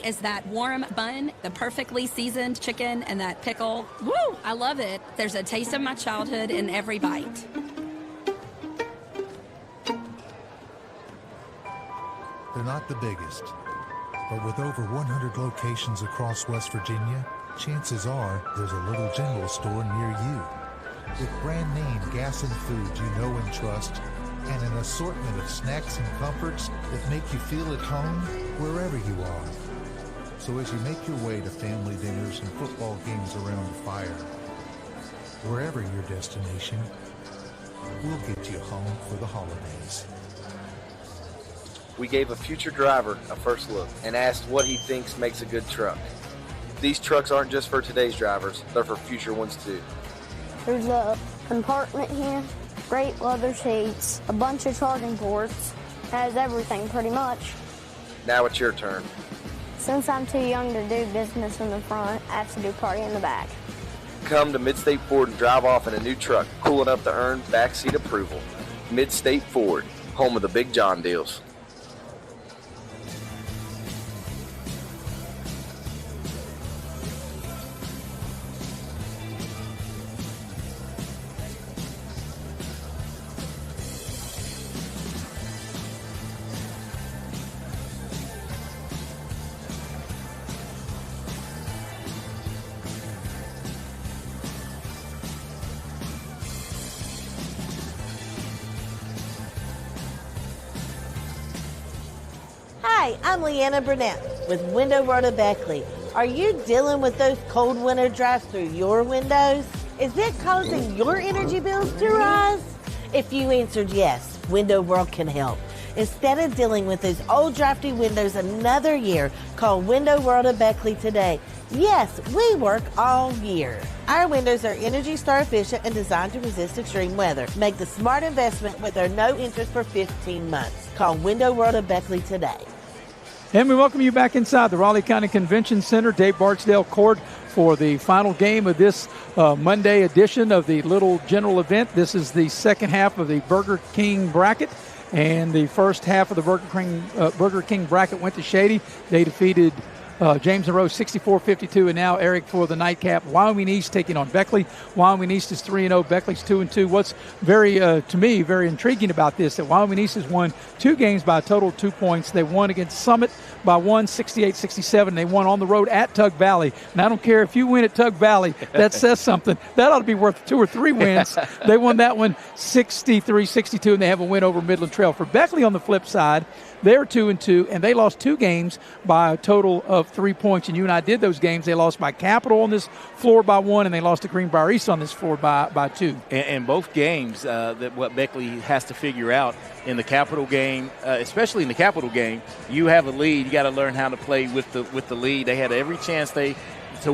is that warm bun, the perfectly seasoned chicken, and that pickle. Woo! I love it. There's a taste of my childhood in every bite. They're not the biggest, but with over 100 locations across West Virginia, chances are there's a little general store near you. With brand name gas and food you know and trust, and an assortment of snacks and comforts that make you feel at home wherever you are. So as you make your way to family dinners and football games around the fire, wherever your destination, we'll get you home for the holidays. We gave a future driver a first look and asked what he thinks makes a good truck. These trucks aren't just for today's drivers, they're for future ones too. There's a compartment here, great leather seats, a bunch of charging ports, has everything pretty much. Now it's your turn. Since I'm too young to do business in the front, I have to do party in the back. Come to Midstate Ford and drive off in a new truck, cool enough to earn backseat approval. Midstate Ford, home of the Big John deals. Hi, I'm Leanna Burnett with Window World of Beckley. Are you dealing with those cold winter drafts through your windows? Is it causing your energy bills to rise? If you answered yes, Window World can help. Instead of dealing with those old drafty windows another year, call Window World of Beckley today. Yes, we work all year. Our windows are Energy Star efficient and designed to resist extreme weather. Make the smart investment with their no interest for 15 months. Call Window World of Beckley today. And we welcome you back inside the Raleigh County Convention Center, Dave Barksdale Court, for the final game of this Monday edition of the Little General event. This is the second half of the Burger King bracket. And the first half of the Burger King bracket went to Shady. They defeated James Monroe 64-52, and now, Eric, for the nightcap, Wyoming East taking on Beckley. Wyoming East is 3-0, Beckley's 2-2. What's very, to me, very intriguing about this, that Wyoming East has won 2 games by a total of 2 points. They won against Summit by 68-67. They won on the road at Tug Valley. And I don't care if you win at Tug Valley, that says something. That ought to be worth 2 or 3 wins. They won that one 63-62, and they have a win over Midland Trail. For Beckley, on the flip side, they're 2-2, and they lost 2 games by a total of 3 points. And you and I did those games. They lost by Capital on this floor by 1, and they lost to Greenbrier East on this floor by 2. And both games, that what Beckley has to figure out in the Capital game, especially in the Capital game, you have a lead. You got to learn how to play with the lead. They had every chance to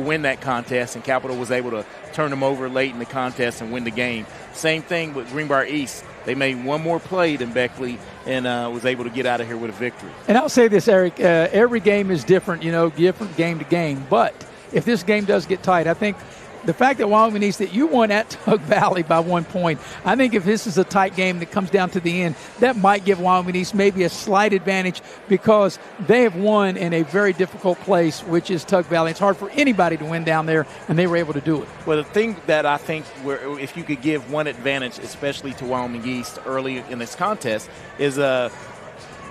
win that contest, and Capital was able to turn them over late in the contest and win the game. Same thing with Greenbrier East. They made one more play than Beckley and was able to get out of here with a victory. And I'll say this, Eric, every game is different, different game to game. But if this game does get tight, I think the fact that Wyoming East, that you won at Tug Valley by 1 point, I think if this is a tight game that comes down to the end, that might give Wyoming East maybe a slight advantage because they have won in a very difficult place, which is Tug Valley. It's hard for anybody to win down there, and they were able to do it. Well, the thing that I think if you could give one advantage, especially to Wyoming East early in this contest, is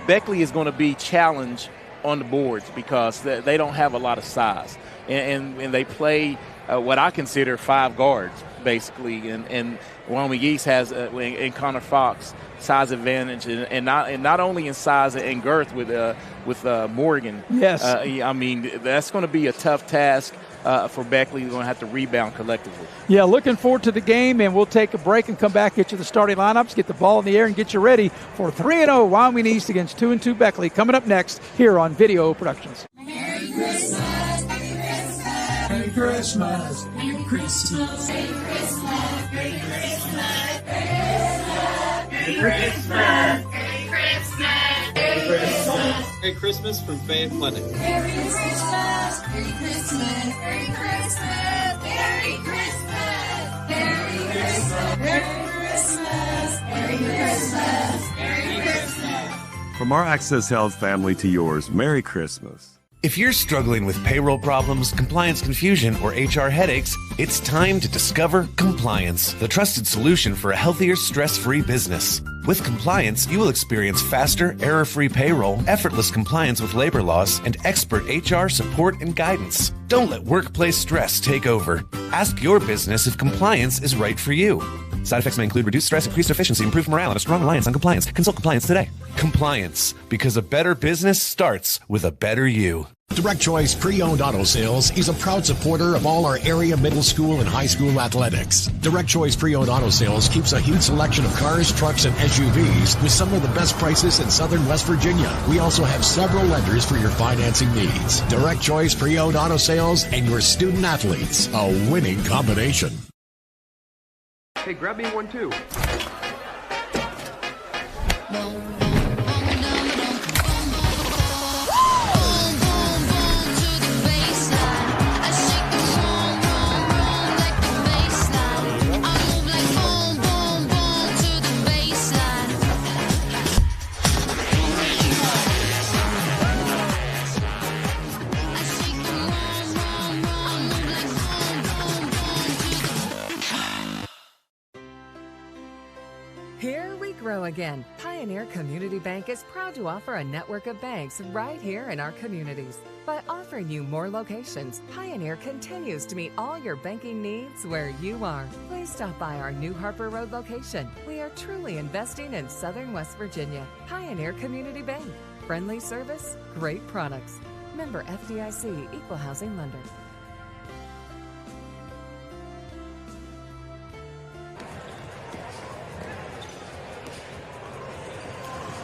Beckley is going to be challenged on the boards because they don't have a lot of size. And they play what I consider 5 guards, basically. And Wyoming East has, in Connor Fox, size advantage, and not only in size and girth with Morgan. Yes. I mean, that's going to be a tough task for Beckley. They're going to have to rebound collectively. Yeah, looking forward to the game, and we'll take a break and come back, get you the starting lineups, get the ball in the air, and get you ready for 3-0 Wyoming East against 2-2 Beckley coming up next here on Video Productions. Merry Christmas, Merry Christmas, Merry Christmas, Merry Christmas, Merry Christmas, Merry Christmas, Merry Christmas, Merry Christmas, Merry Christmas from Fan Clinic. Merry Christmas, Merry Christmas, Merry Christmas, Merry Christmas, Merry Christmas, Merry Christmas, Merry Christmas, Merry Christmas. From our Access Health family to yours, Merry Christmas. If you're struggling with payroll problems, compliance confusion, or HR headaches, it's time to discover Compliance, the trusted solution for a healthier, stress-free business. With Compliance, you will experience faster, error-free payroll, effortless compliance with labor laws, and expert HR support and guidance. Don't let workplace stress take over. Ask your business if Compliance is right for you. Side effects may include reduced stress, increased efficiency, improved morale, and a strong reliance on compliance. Consult Compliance today. Compliance, because a better business starts with a better you. Direct Choice Pre-Owned Auto Sales is a proud supporter of all our area middle school and high school athletics. Direct Choice Pre-Owned Auto Sales keeps a huge selection of cars, trucks, and SUVs with some of the best prices in southern West Virginia. We also have several lenders for your financing needs. Direct Choice Pre-Owned Auto Sales and your student athletes, a winning combination. Hey, grab me one too. Here we grow again. Pioneer Community Bank is proud to offer a network of banks right here in our communities. By offering you more locations, Pioneer continues to meet all your banking needs where you are. Please stop by our New Harper Road location. We are truly investing in southern West Virginia. Pioneer Community Bank. Friendly service, great products. Member FDIC, Equal Housing Lender.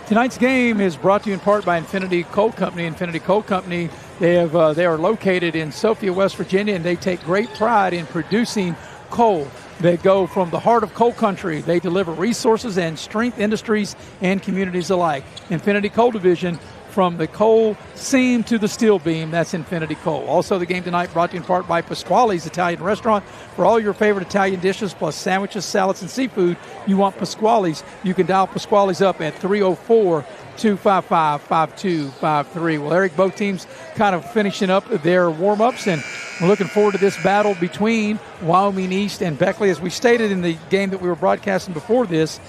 Tonight's game is brought to you in part by Infinity Coal Company. Infinity Coal Company, they are located in Sophia, West Virginia, and they take great pride in producing coal. They go from the heart of coal country. They deliver resources and strength industries and communities alike. Infinity Coal Division, from the coal seam to the steel beam, that's Infinity Coal. Also, the game tonight brought to you in part by Pasquale's Italian Restaurant. For all your favorite Italian dishes, plus sandwiches, salads, and seafood, you want Pasquale's. You can dial Pasquale's up at 304-255-5253. Well, Eric, both teams kind of finishing up their warm-ups, and we're looking forward to this battle between Wyoming East and Beckley. As we stated in the game that we were broadcasting before this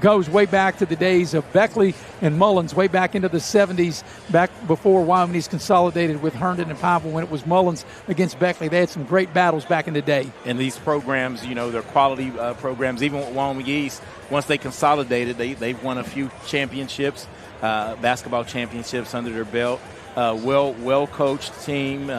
goes way back to the days of Beckley and Mullins, way back into the 70s, back before Wyoming East consolidated with Herndon and Pineville when it was Mullins against Beckley. They had some great battles back in the day. And these programs, they're quality programs. Even with Wyoming East, once they consolidated, they've won a few championships, basketball championships under their belt. Well-coached team.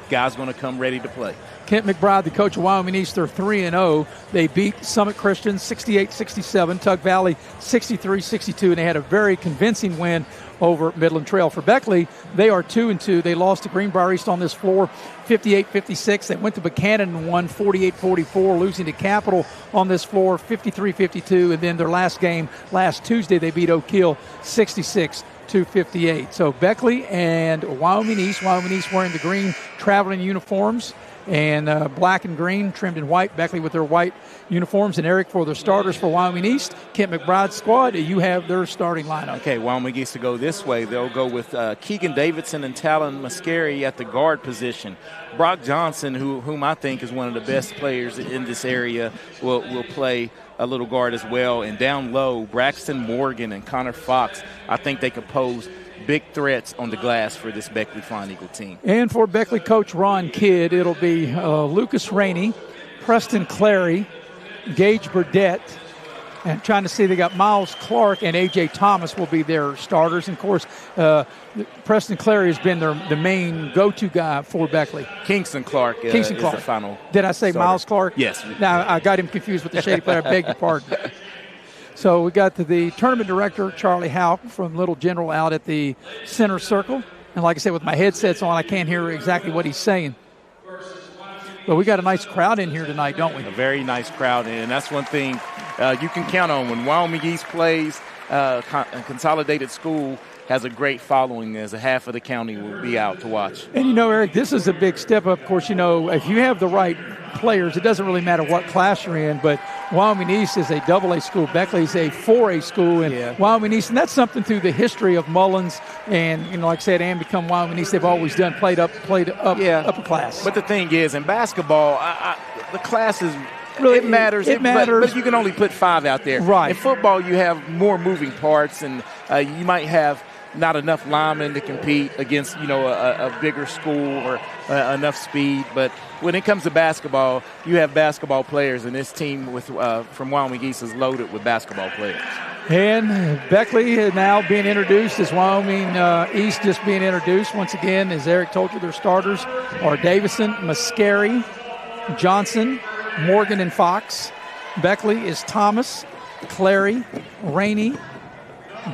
Guys going to come ready to play. Kent McBride, the coach of Wyoming East, they're 3-0. They beat Summit Christian 68-67, Tug Valley 63-62, and they had a very convincing win over Midland Trail. For Beckley, they are 2-2. They lost to Greenbrier East on this floor 58-56. They went to Buchanan and won 48-44, losing to Capital on this floor 53-52. And then their last game, last Tuesday, they beat Oak Hill 66-58. So Beckley and Wyoming East wearing the green traveling uniforms and black and green trimmed in white. Beckley with their white uniforms. And Eric, for the starters for Wyoming East, Kent McBride's squad, you have their starting lineup. Okay, Wyoming East to go this way. They'll go with Keegan Davidson and Talon Mascari at the guard position. Brock Johnson, whom I think is one of the best players in this area, will play a little guard as well. And down low, Braxton Morgan and Connor Fox, I think they could pose big threats on the glass for this Beckley Flying Eagle team. And for Beckley coach Ron Kidd, it'll be Lucas Rainey, Preston Clary, Gage Burdett, and trying to see they got Miles Clark and A.J. Thomas will be their starters. And, of course, Preston Clary has been the main go-to guy for Beckley. Kingston Clark is the final. Did I say starter. Miles Clark? Yes. Now, I got him confused with the shady player. I beg your pardon. So we got the tournament director, Charlie Houck, from Little General out at the center circle. And like I said, with my headsets on, I can't hear exactly what he's saying. But we got a nice crowd in here tonight, don't we? A very nice crowd, and that's one thing you can count on. When Wyoming East plays, a consolidated school has a great following, as a half of the county will be out to watch. And, Eric, this is a big step up. Of course, if you have the right players. It doesn't really matter what class you're in, but Wyoming East is a AA school. Beckley is a 4A school, and Wyoming East, and that's something through the history of Mullins and, like I said, and become Wyoming East. They've always done played up upper class. But the thing is, in basketball, the classes really it matters. It matters, but you can only put 5 out there. Right. In football, you have more moving parts, and you might have not enough linemen to compete against, a bigger school or enough speed. But when it comes to basketball, you have basketball players, and this team from Wyoming East is loaded with basketball players. And Beckley is now being introduced as Wyoming East just being introduced. Once again, as Eric told you, their starters are Davison, Mascari, Johnson, Morgan, and Fox. Beckley is Thomas, Clary, Rainey,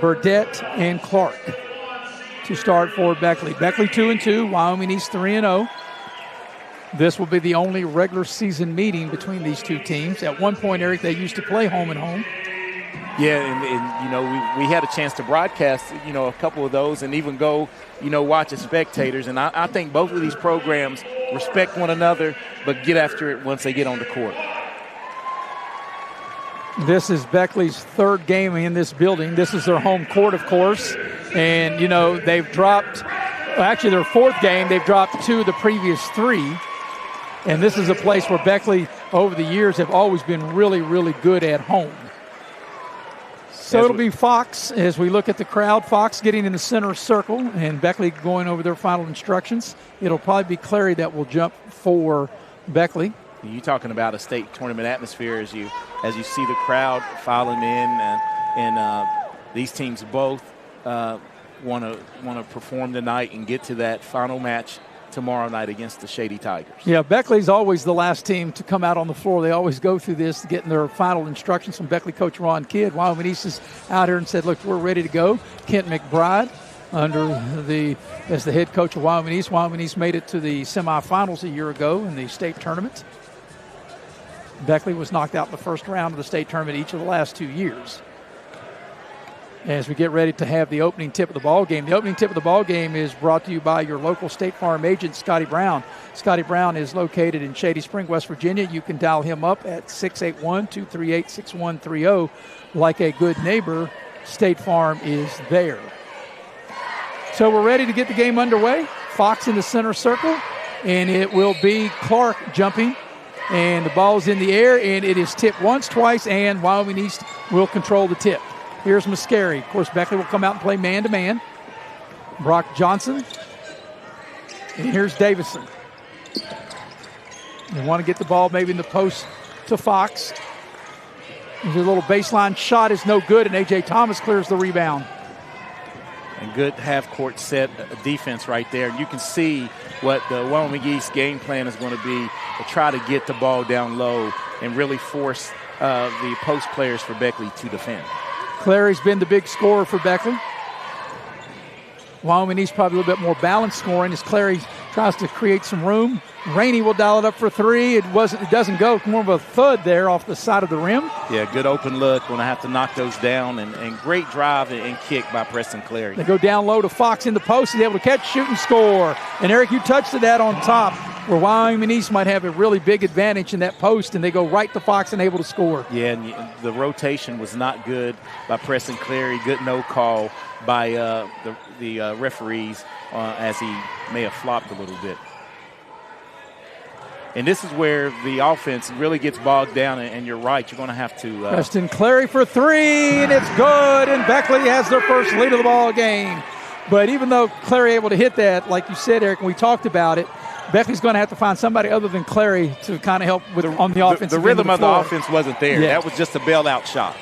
Burdett, and Clark to start for Beckley. Beckley 2-2, Wyoming East 3-0. This will be the only regular season meeting between these two teams. At one point, Eric, they used to play home and home. Yeah, and we had a chance to broadcast, a couple of those and even go, watch as spectators. And I think both of these programs respect one another, but get after it once they get on the court. This is Beckley's third game in this building. This is their home court, of course. And, they've dropped, actually their fourth game, they've dropped 2 of the previous 3. And this is a place where Beckley, over the years, have always been really, really good at home. So it'll be Fox as we look at the crowd. Fox getting in the center circle and Beckley going over their final instructions. It'll probably be Clary that will jump for Beckley. You're talking about a state tournament atmosphere as you see the crowd filing in, and these teams both want to perform tonight and get to that final match tomorrow night against the Shady Tigers. Yeah, Beckley's always the last team to come out on the floor. They always go through this, getting their final instructions from Beckley coach Ron Kidd. Wyoming East is out here and said, look, we're ready to go. Kent McBride as the head coach of Wyoming East. Wyoming East made it to the semifinals a year ago in the state tournament. Beckley was knocked out in the first round of the state tournament each of the last 2 years. As we get ready to have the opening tip of the ball game. The opening tip of the ball game is brought to you by your local State Farm agent, Scotty Brown. Scotty Brown is located in Shady Spring, West Virginia. You can dial him up at 681-238-6130. Like a good neighbor, State Farm is there. So we're ready to get the game underway. Fox in the center circle, and it will be Clark jumping. And the ball's in the air, and it is tipped once, twice, and Wyoming East will control the tip. Here's Mascari. Of course, Beckley will come out and play man-to-man. Brock Johnson. And here's Davison. They want to get the ball maybe in the post to Fox. There's a little baseline shot is no good, and A.J. Thomas clears the rebound. And good half-court set defense right there. You can see what the Wyoming East game plan is going to be to try to get the ball down low and really force the post players for Beckley to defend. Clary's been the big scorer for Beckley. Wyoming East probably a little bit more balanced scoring as Clary tries to create some room. Rainey will dial it up for 3. It doesn't go. More of a thud there off the side of the rim. Yeah, good open look. Going to have to knock those down, and great drive and kick by Preston Clary. They go down low to Fox in the post. He's able to catch, shoot, and score. And Eric, you touched that on top, where Wyoming East might have a really big advantage in that post, and they go right to Fox and able to score. Yeah, and the rotation was not good by Preston Clary. Good no call by the referees as he may have flopped a little bit. And this is where the offense really gets bogged down, and you're right. You're going to have to. Preston Clary for 3, and it's good. And Beckley has their first lead of the ball game. But even though Clary able to hit that, like you said, Eric, and we talked about it, Beckley's going to have to find somebody other than Clary to kind of help with on the offense. The rhythm of the offense wasn't there. Yeah. That was just a bailout shot.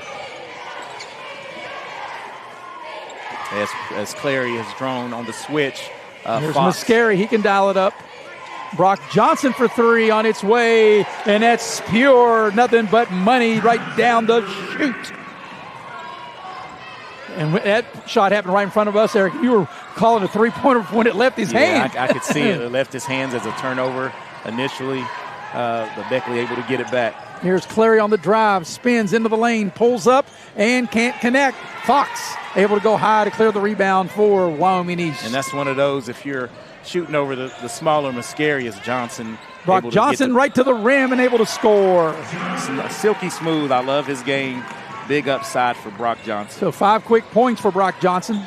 As Clary has drawn on the switch. Here's Fox. Mascari. He can dial it up. Brock Johnson for 3 on its way, and that's pure, nothing but money right down the chute. And that shot happened right in front of us, Eric. You were calling a three-pointer when it left his hand. I could see it. It left his hands as a turnover initially, but Beckley able to get it back. Here's Clary on the drive, spins into the lane, pulls up, and can't connect. Fox able to go high to clear the rebound for Wyoming East. And that's one of those, if you're shooting over the smaller Mascarius Johnson. Brock Johnson right to the rim and able to score. Silky smooth. I love his game. Big upside for Brock Johnson. So 5 quick points for Brock Johnson.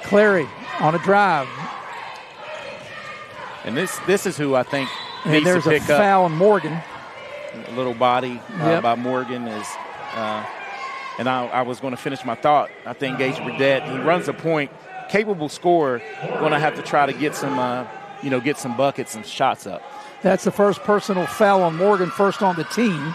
Clary on a drive. And this is who I think and needs there's to pick a foul on Morgan. A little body by Morgan is and I was going to finish my thought. I think Gage Burdett, he runs a point, capable scorer, going to have to try to get some get some buckets and shots up. That's the first personal foul on Morgan, first on the team.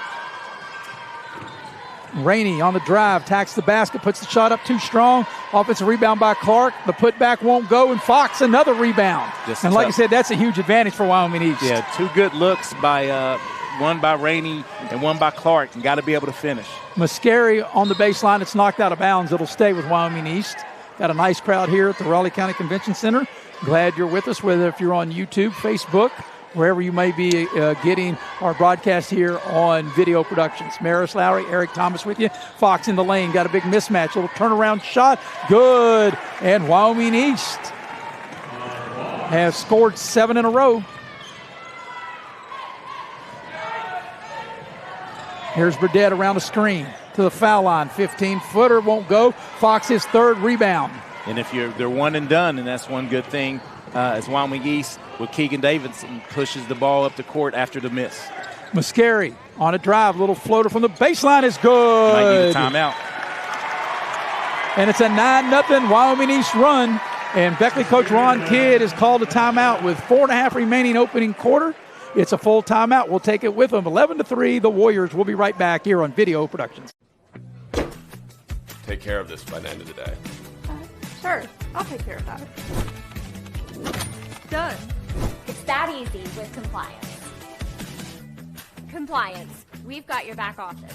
Rainey on the drive, tacks the basket, puts the shot up too strong. Offensive rebound by Clark. The putback won't go, and Fox another rebound. And like I said, that's a huge advantage for Wyoming East. Yeah, 2 good looks by one by Rainey and one by Clark, and got to be able to finish. Mascari on the baseline. It's knocked out of bounds. It'll stay with Wyoming East. Got a nice crowd here at the Raleigh County Convention Center. Glad you're with us, whether if you're on YouTube, Facebook, wherever you may be getting our broadcast here on Video Productions. Maris Lowry, Eric Thomas with you. Fox in the lane, got a big mismatch. Little turnaround shot, good. And Wyoming East has scored 7 in a row. Here's Burdett around the screen to the foul line. 15-footer won't go. Fox his 3rd rebound. And if they're one and done, and that's one good thing, as Wyoming East with Keegan Davidson pushes the ball up the court after the miss. Mascari on a drive, little floater from the baseline is good. Might need a timeout. And it's a 9-0 Wyoming East run. And Beckley coach Ron Kidd has called a timeout with 4.5 remaining opening quarter. It's a full timeout. We'll take it with them. 11-3, the Warriors. We'll be right back here on Video Productions. Take care of this by the end of the day. Sure, I'll take care of that. Done. It's that easy with compliance. Compliance. We've got your back office.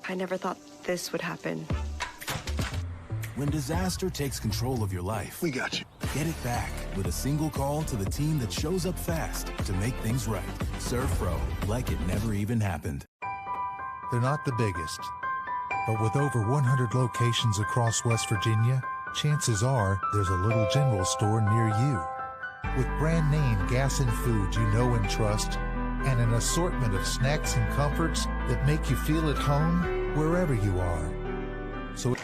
I never thought this would happen. When disaster takes control of your life, we got you. Get it back with a single call to the team that shows up fast to make things right. Serve Pro, like it never even happened. They're not the biggest, but with over 100 locations across West Virginia, chances are there's a little general store near you. With brand name gas and food you know and trust, and an assortment of snacks and comforts that make you feel at home wherever you are. So,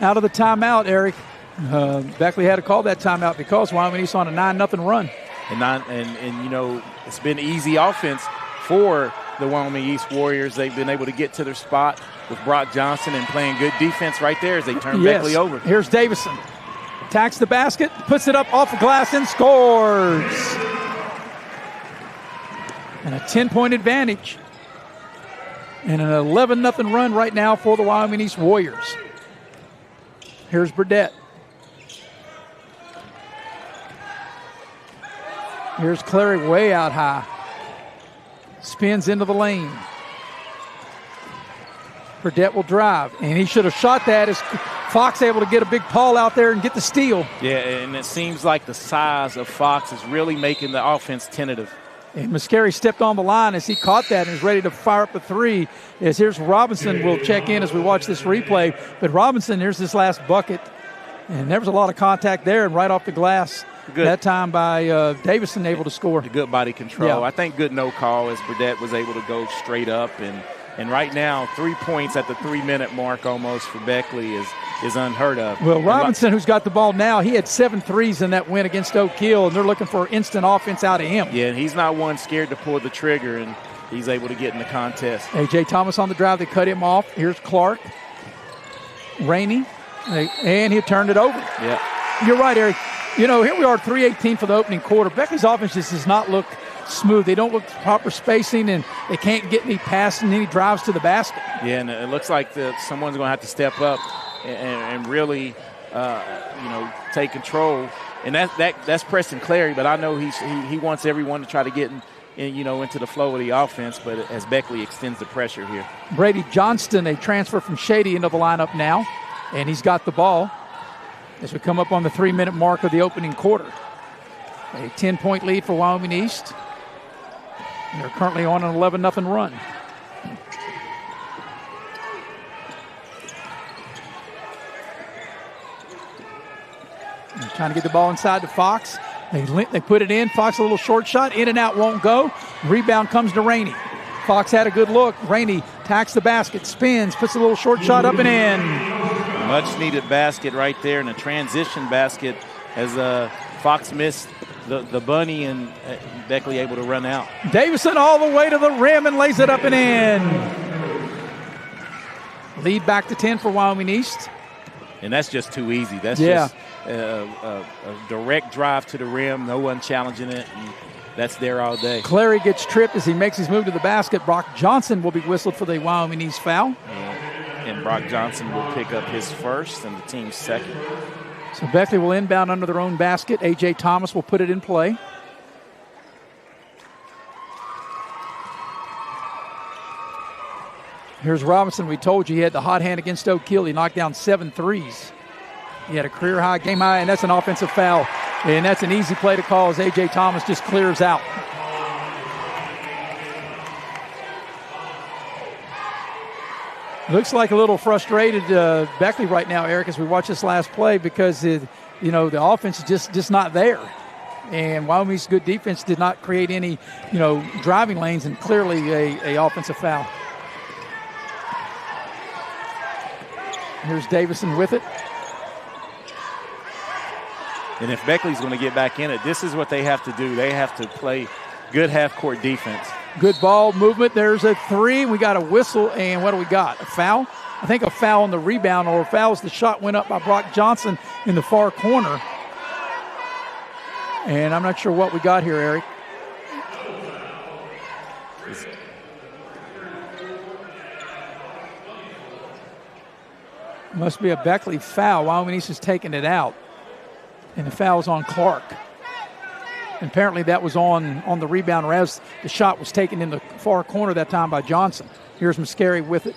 out of the timeout, Eric. Beckley had to call that timeout because Wyoming East on a 9-0 run. And it's been easy offense for the Wyoming East Warriors. They've been able to get to their spot with Brock Johnson and playing good defense right there as they turn Beckley over. Here's Davison. Attacks the basket, puts it up off the glass and scores. And a 10-point advantage. And an 11-0 run right now for the Wyoming East Warriors. Here's Burdett. Here's Clary way out high. Spins into the lane. Burdett will drive, and he should have shot that. As Fox able to get a big Paul out there and get the steal. Yeah, and it seems like the size of Fox is really making the offense tentative. And Mascari stepped on the line as he caught that and is ready to fire up a three. As here's Robinson will check in as we watch this replay. But Robinson, here's this last bucket. And there was a lot of contact there and right off the glass. Good. That time by Davison able to score. The good body control. Yeah. I think good no call as Burdett was able to go straight up. And right now, 3 points at the 3-minute mark almost for Beckley is unheard of. Well, Robinson, who's got the ball now, he had 7 threes in that win against Oak Hill, and they're looking for instant offense out of him. Yeah, and he's not one scared to pull the trigger, and he's able to get in the contest. A.J. Thomas on the drive. They cut him off. Here's Clark. Rainey. And he turned it over. Yeah. You're right, Eric. Here we are, 3:18 for the opening quarter. Beckley's offense just does not look smooth. They don't look proper spacing, and they can't get any passes and any drives to the basket. Yeah, and it looks like someone's going to have to step up and really, take control. And that's Preston Clary, but I know he wants everyone to try to get into the flow of the offense, but as Beckley extends the pressure here. Brady Johnston, a transfer from Shady, into the lineup now, and he's got the ball as we come up on the 3-minute mark of the opening quarter. A 10-point lead for Wyoming East. They're currently on an 11-0 run. They're trying to get the ball inside to Fox. They put it in. Fox a little short shot. In and out won't go. Rebound comes to Rainey. Fox had a good look. Rainey tacks the basket, spins, puts a little short shot up and in. Much needed basket right there, and a transition basket as Fox missed the bunny, and Beckley able to run out. Davison all the way to the rim and lays it up and in. Lead back to 10 for Wyoming East. And that's just too easy. That's just a direct drive to the rim, no one challenging it, and that's there all day. Clary gets tripped as he makes his move to the basket. Brock Johnson will be whistled for the Wyoming East foul. And Brock Johnson will pick up his first and the team's second. So Beckley will inbound under their own basket. A.J. Thomas will put it in play. Here's Robinson. We told you he had the hot hand against Oak Hill. He knocked down 7 threes. He had a career high, game high, and that's an offensive foul. And that's an easy play to call as A.J. Thomas just clears out. Looks like a little frustrated Beckley right now, Eric, as we watch this last play because, the offense is just not there. And Wyoming's good defense did not create any, driving lanes, and clearly a offensive foul. Here's Davison with it. And if Beckley's going to get back in it, this is what they have to do. They have to play good half-court defense. Good ball movement. There's a three. We got a whistle, and what do we got? A foul? I think a foul on the rebound, or a foul as the shot went up by Brock Johnson in the far corner. And I'm not sure what we got here, Eric. Must be a Beckley foul. Wyoming East is taking it out. And the foul's on Clark. And apparently that was on the rebound, or as the shot was taken in the far corner that time by Johnson. Here's Muscari with it.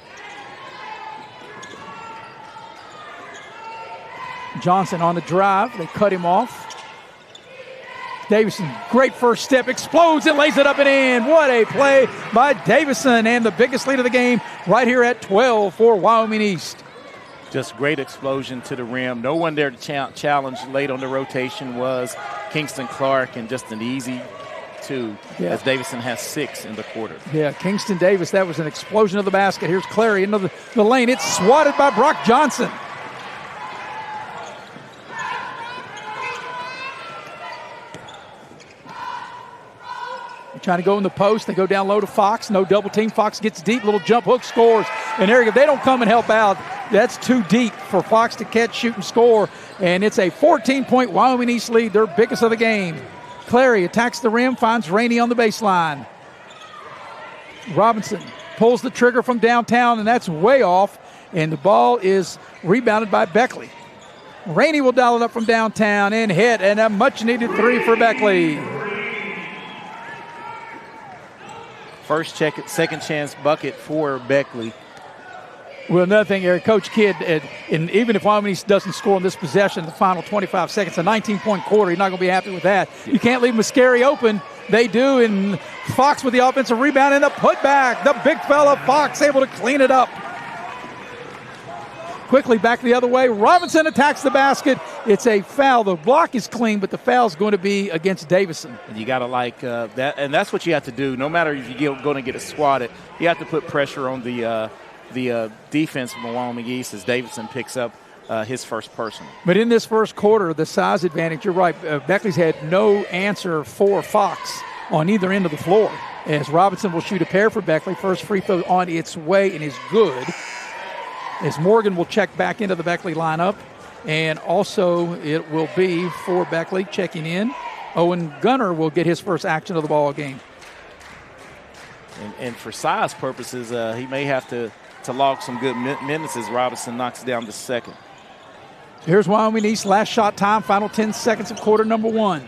Johnson on the drive. They cut him off. Davison, great first step, explodes and lays it up and in. What a play by Davison, and the biggest lead of the game right here at 12 for Wyoming East. Just great explosion to the rim. No one there to challenge late on the rotation was Kingston Clark, and just an easy two as Davison has 6 in the quarter. Yeah, Kingston Davis, that was an explosion of the basket. Here's Clary into the lane. It's swatted by Brock Johnson. Trying to go in the post. They go down low to Fox. No double team. Fox gets deep. Little jump hook, scores. And there you go. They don't come and help out. That's too deep for Fox to catch, shoot, and score. And it's a 14-point Wyoming East lead, their biggest of the game. Clary attacks the rim, finds Rainey on the baseline. Robinson pulls the trigger from downtown, and that's way off. And the ball is rebounded by Beckley. Rainey will dial it up from downtown and hit, and a much-needed 3 for Beckley. First second chance bucket for Beckley. Well, another thing, Eric, Coach Kidd, and even if Wyoming East doesn't score in this possession, the final 25 seconds, a 19-point quarter, you're not going to be happy with that. You can't leave Muscari open. They do, and Fox with the offensive rebound and the putback. The big fella, Fox, able to clean it up. Quickly back the other way. Robinson attacks the basket. It's a foul. The block is clean, but the foul is going to be against Davison. And you got to like that, and that's what you have to do. No matter if you're going to get it swatted, you have to put pressure on the defense from Wyoming East as Davison picks up his first personal. But in this first quarter, the size advantage, you're right, Beckley's had no answer for Fox on either end of the floor. As Robinson will shoot a pair for Beckley. First free throw on its way and is good. As Morgan will check back into the Beckley lineup. And also it will be for Beckley checking in. Owen Gunner will get his first action of the ball game. And for size purposes, he may have to log some good minutes as Robinson knocks down the second. Here's Wyoming East, last shot time, final 10 seconds of quarter number 1.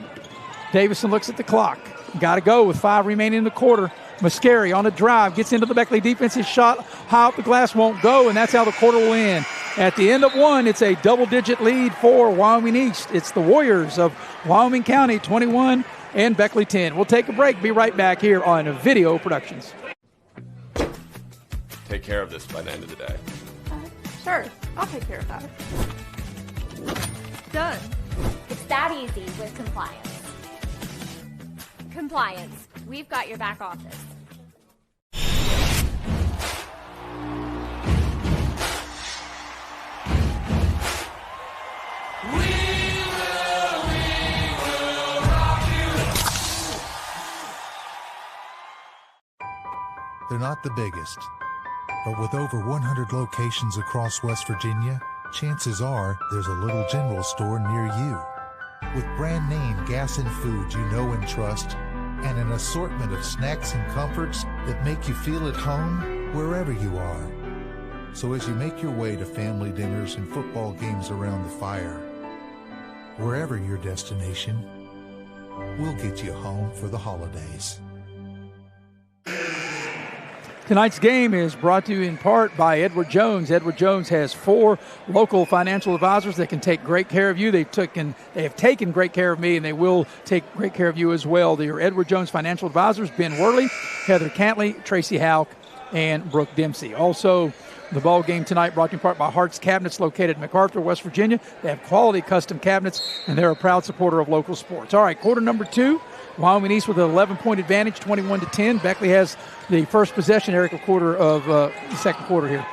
Davison looks at the clock. Got to go with 5 remaining in the quarter. Mascari on a drive, gets into the Beckley defense. His shot high off the glass won't go, and that's how the quarter will end. At the end of 1, it's a double-digit lead for Wyoming East. It's the Warriors of Wyoming County 21 and Beckley 10. We'll take a break. Be right back here on Video Productions. Take care of this by the end of the day. Sure, I'll take care of that. Done. It's that easy with compliance. Compliance. We've got your back office. They're not the biggest, but with over 100 locations across West Virginia, chances are there's a little general store near you. With brand name gas and food you know and trust, and an assortment of snacks and comforts that make you feel at home wherever you are. So as you make your way to family dinners and football games around the fire, wherever your destination, we'll get you home for the holidays. Tonight's game is brought to you in part by Edward Jones. Edward Jones has 4 local financial advisors that can take great care of you. They have taken great care of me, and they will take great care of you as well. They are Edward Jones financial advisors: Ben Worley, Heather Cantley, Tracy Houck, and Brooke Dempsey. Also, the ball game tonight brought to you in part by Hart's Cabinets, located in MacArthur, West Virginia. They have quality custom cabinets, and they're a proud supporter of local sports. All right, quarter number 2. Wyoming East with an 11-point advantage, 21-10. Beckley has the first possession, Eric, of the second quarter here.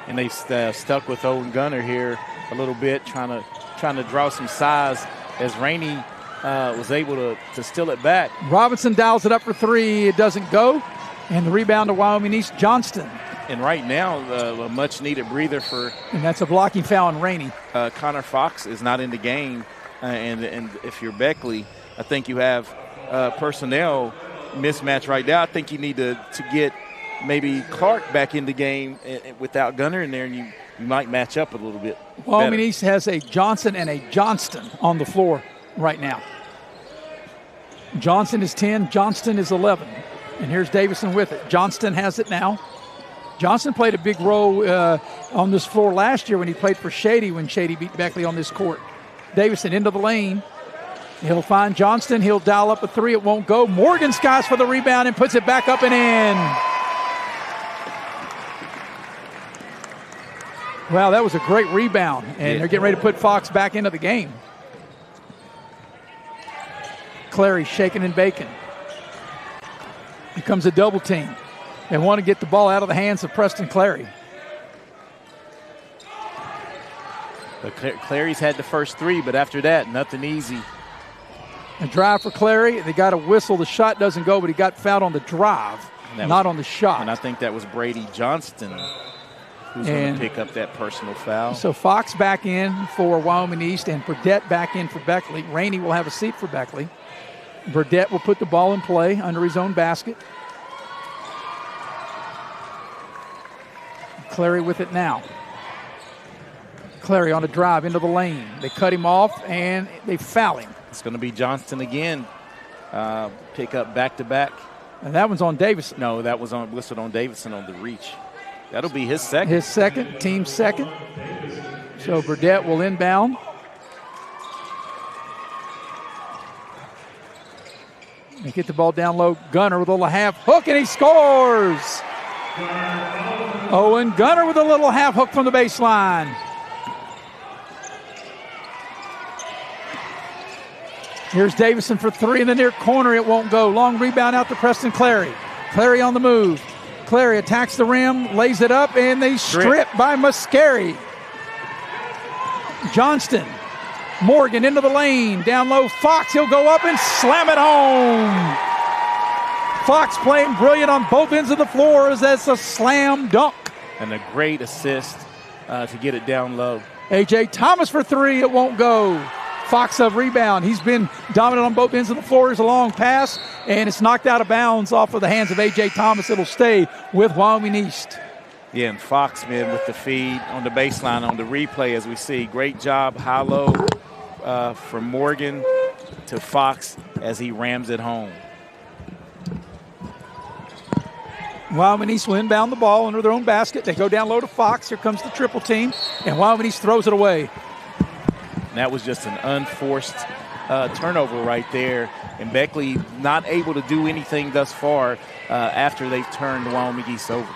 And they stuck with Owen Gunner here a little bit, trying to draw some size as Rainey was able to steal it back. Robinson dials it up for 3. It doesn't go. And the rebound to Wyoming East, Johnston. And right now, a much-needed breather for... And that's a blocking foul on Rainey. Connor Fox is not in the game. And if you're Beckley, I think you have personnel mismatch right now. I think you need to get maybe Clark back in the game without Gunner in there, and you might match up a little bit. Wyoming East has a Johnson and a Johnston on the floor right now. Johnson is 10, Johnston is 11. And here's Davison with it. Johnston has it now. Johnson played a big role on this floor last year when he played for Shady, when Shady beat Beckley on this court. Davison into the lane. He'll find Johnston. He'll dial up a 3. It won't go. Morgan skies for the rebound and puts it back up and in. Wow, that was a great rebound. And they're getting ready to put Fox back into the game. Clary shaking and baking. Here comes a double team. They want to get the ball out of the hands of Preston Clary. But Clary's had the first 3, but after that, nothing easy. A drive for Clary. They got a whistle. The shot doesn't go, but he got fouled on the drive, not on the shot. And I think that was Brady Johnston who's going to pick up that personal foul. So Fox back in for Wyoming East and Burdett back in for Beckley. Rainey will have a seat for Beckley. Burdett will put the ball in play under his own basket. Clary with it now. Clary on a drive into the lane. They cut him off and they foul him. It's going to be Johnston again. Pick up back-to-back. And that one's on Davison. No, that was listed on Davison on the reach. That'll be his second. His second, team second. So Burdett will inbound. They get the ball down low. Gunner with a little half hook, and he scores! Owen Gunner with a little half hook from the baseline. Here's Davison for 3 in the near corner. It won't go. Long rebound out to Preston Clary. Clary on the move. Clary attacks the rim, lays it up, and they strip by Mascari. Johnston. Morgan into the lane. Down low, Fox. He'll go up and slam it home. Fox playing brilliant on both ends of the floor as that's a slam dunk. And a great assist to get it down low. A.J. Thomas for 3. It won't go. Fox of rebound. He's been dominant on both ends of the floor. There's a long pass, and it's knocked out of bounds off of the hands of A.J. Thomas. It'll stay with Wyoming East. Yeah, and Fox, man, with the feed on the baseline on the replay as we see. Great job, high-low from Morgan to Fox as he rams it home. Wyoming East will inbound the ball under their own basket. They go down low to Fox. Here comes the triple team, and Wyoming East throws it away. And that was just an unforced turnover right there. And Beckley not able to do anything thus far after they've turned Wyoming East over.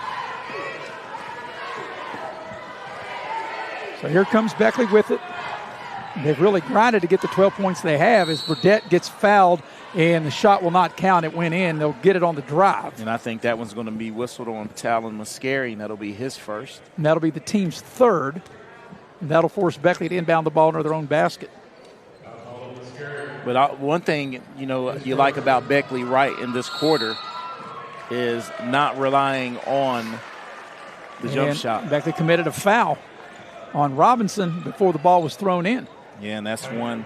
So here comes Beckley with it. They've really grinded to get the 12 points they have as Burdett gets fouled, and the shot will not count. It went in. They'll get it on the drive. And I think that one's going to be whistled on Talon Mascari, and that'll be his first. And that'll be the team's third. And that'll force Beckley to inbound the ball under their own basket. But one thing, you like about Beckley right in this quarter is not relying on the jump shot. Beckley committed a foul on Robinson before the ball was thrown in. Yeah, and that's one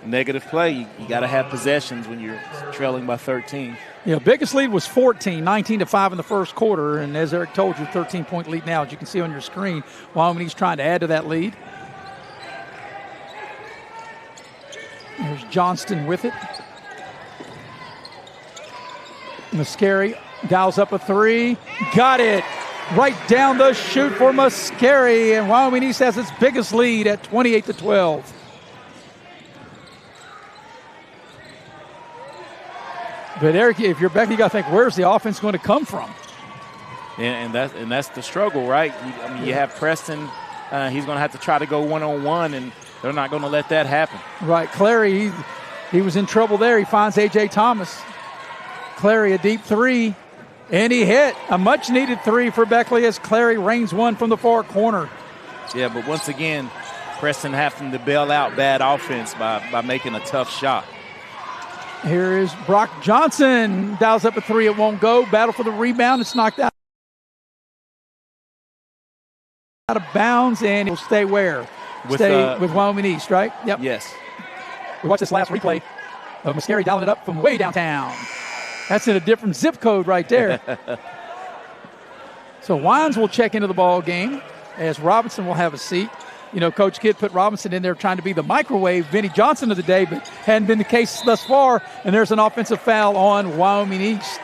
negative play. You got to have possessions when you're trailing by 13. Biggest lead was 14, 19-5 in the first quarter. And as Eric told you, 13-point lead now, as you can see on your screen. Wyoming East trying to add to that lead. There's Johnston with it. Mascari dials up a three. Got it. Right down the chute for Mascari, and Wyoming East has its biggest lead at 28-12. But Eric, if you're Beckley, you got to think, where's the offense going to come from? And that's the struggle, right? You have Preston. He's going to have to try to go one-on-one, and they're not going to let that happen. Right. Clary, he was in trouble there. He finds A.J. Thomas. Clary, a deep three. And he hit a much-needed three for Beckley as Clary rains one from the far corner. Yeah, but once again, Preston having to bail out bad offense by making a tough shot. Here is Brock Johnson. Dials up a three. It won't go. Battle for the rebound. It's knocked out of bounds, and it will stay where? Stay with Wyoming East, right? Yep. Yes. We watched this last replay of Mascari dialing it up from way downtown. That's in a different zip code right there. So Wines will check into the ball game as Robinson will have a seat. Coach Kidd put Robinson in there trying to be the microwave Vinnie Johnson of the day, but hadn't been the case thus far. And there's an offensive foul on Wyoming East.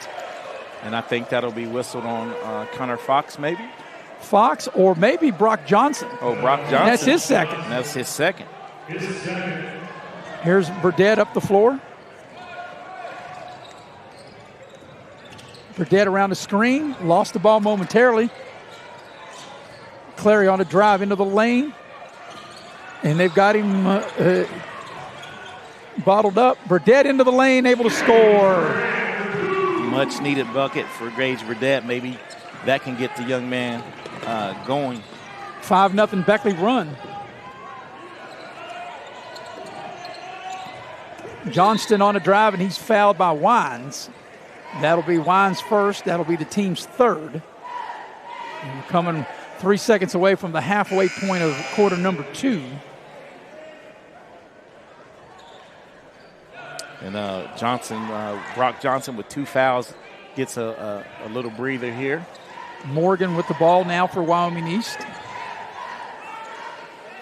And I think that'll be whistled on Connor Fox, maybe? Fox or maybe Brock Johnson. Oh, Brock Johnson. And that's his second. And that's his second. Here's Burdett up the floor. Burdett around the screen, lost the ball momentarily. Clary on a drive into the lane. And they've got him bottled up. Burdett into the lane, able to score. Much needed bucket for Gage Burdett. Maybe that can get the young man going. 5-0 Beckley run. Johnston on a drive, and he's fouled by Wines. That'll be Wines' first. That'll be the team's third. And we're coming 3 seconds away from the halfway point of quarter number 2. And Brock Johnson with 2 fouls gets a little breather here. Morgan with the ball now for Wyoming East.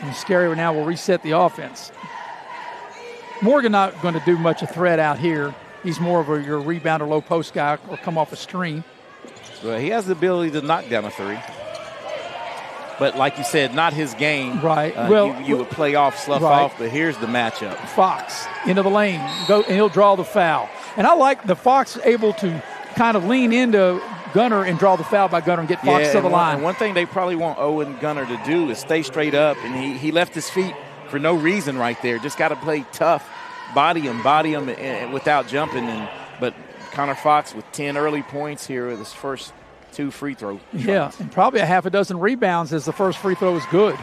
And Mascari now will reset the offense. Morgan not going to do much of threat out here. He's more of your rebounder, low post guy, or come off a screen. Well, he has the ability to knock down a three. But like you said, not his game. Right. You would play off, slough off, but here's the matchup. Fox into the lane, and he'll draw the foul. And I like the Fox able to kind of lean into Gunner and draw the foul by Gunner and get Fox to the line. One thing they probably want Owen Gunner to do is stay straight up, and he left his feet for no reason right there. Just got to play tough. Body him without jumping. But Connor Fox with 10 early points here with his first 2 free throws. Yeah, and probably a half a dozen rebounds as the first free throw is good.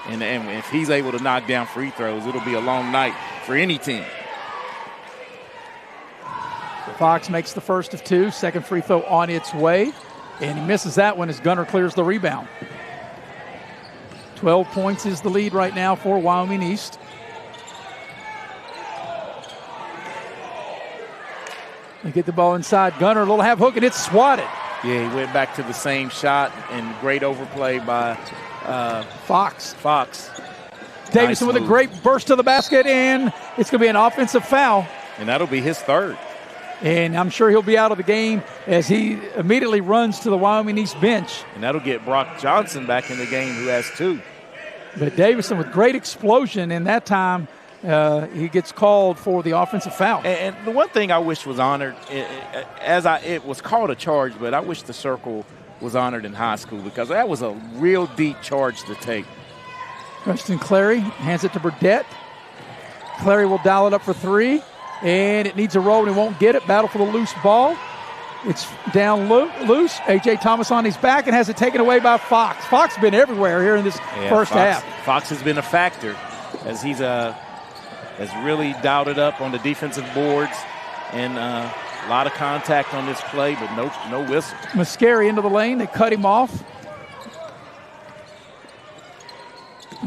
And if he's able to knock down free throws, it'll be a long night for any team. Fox makes the first of 2, second free throw on its way, and he misses that one as Gunner clears the rebound. 12 points is the lead right now for Wyoming East. They get the ball inside. Gunner, a little half hook, and it's swatted. Yeah, he went back to the same shot, and great overplay by Fox. Nice Davison with move. a great burst to the basket, and it's going to be an offensive foul. And that'll be his third. And I'm sure he'll be out of the game as he immediately runs to the Wyoming East bench. And that'll get Brock Johnson back in the game, who has 2. But Davison with great explosion in that time, he gets called for the offensive foul. And the one thing I wish was honored, it was called a charge, but I wish the circle was honored in high school because that was a real deep charge to take. Preston Clary hands it to Burdett. Clary will dial it up for 3, and it needs a roll, and he won't get it. Battle for the loose ball. It's down loose. A.J. Thomas on his back and has it taken away by Fox. Fox has been everywhere here in this first half. Fox has been a factor as he's has really dialed it up on the defensive boards, and a lot of contact on this play, but no whistle. Mascari into the lane. They cut him off.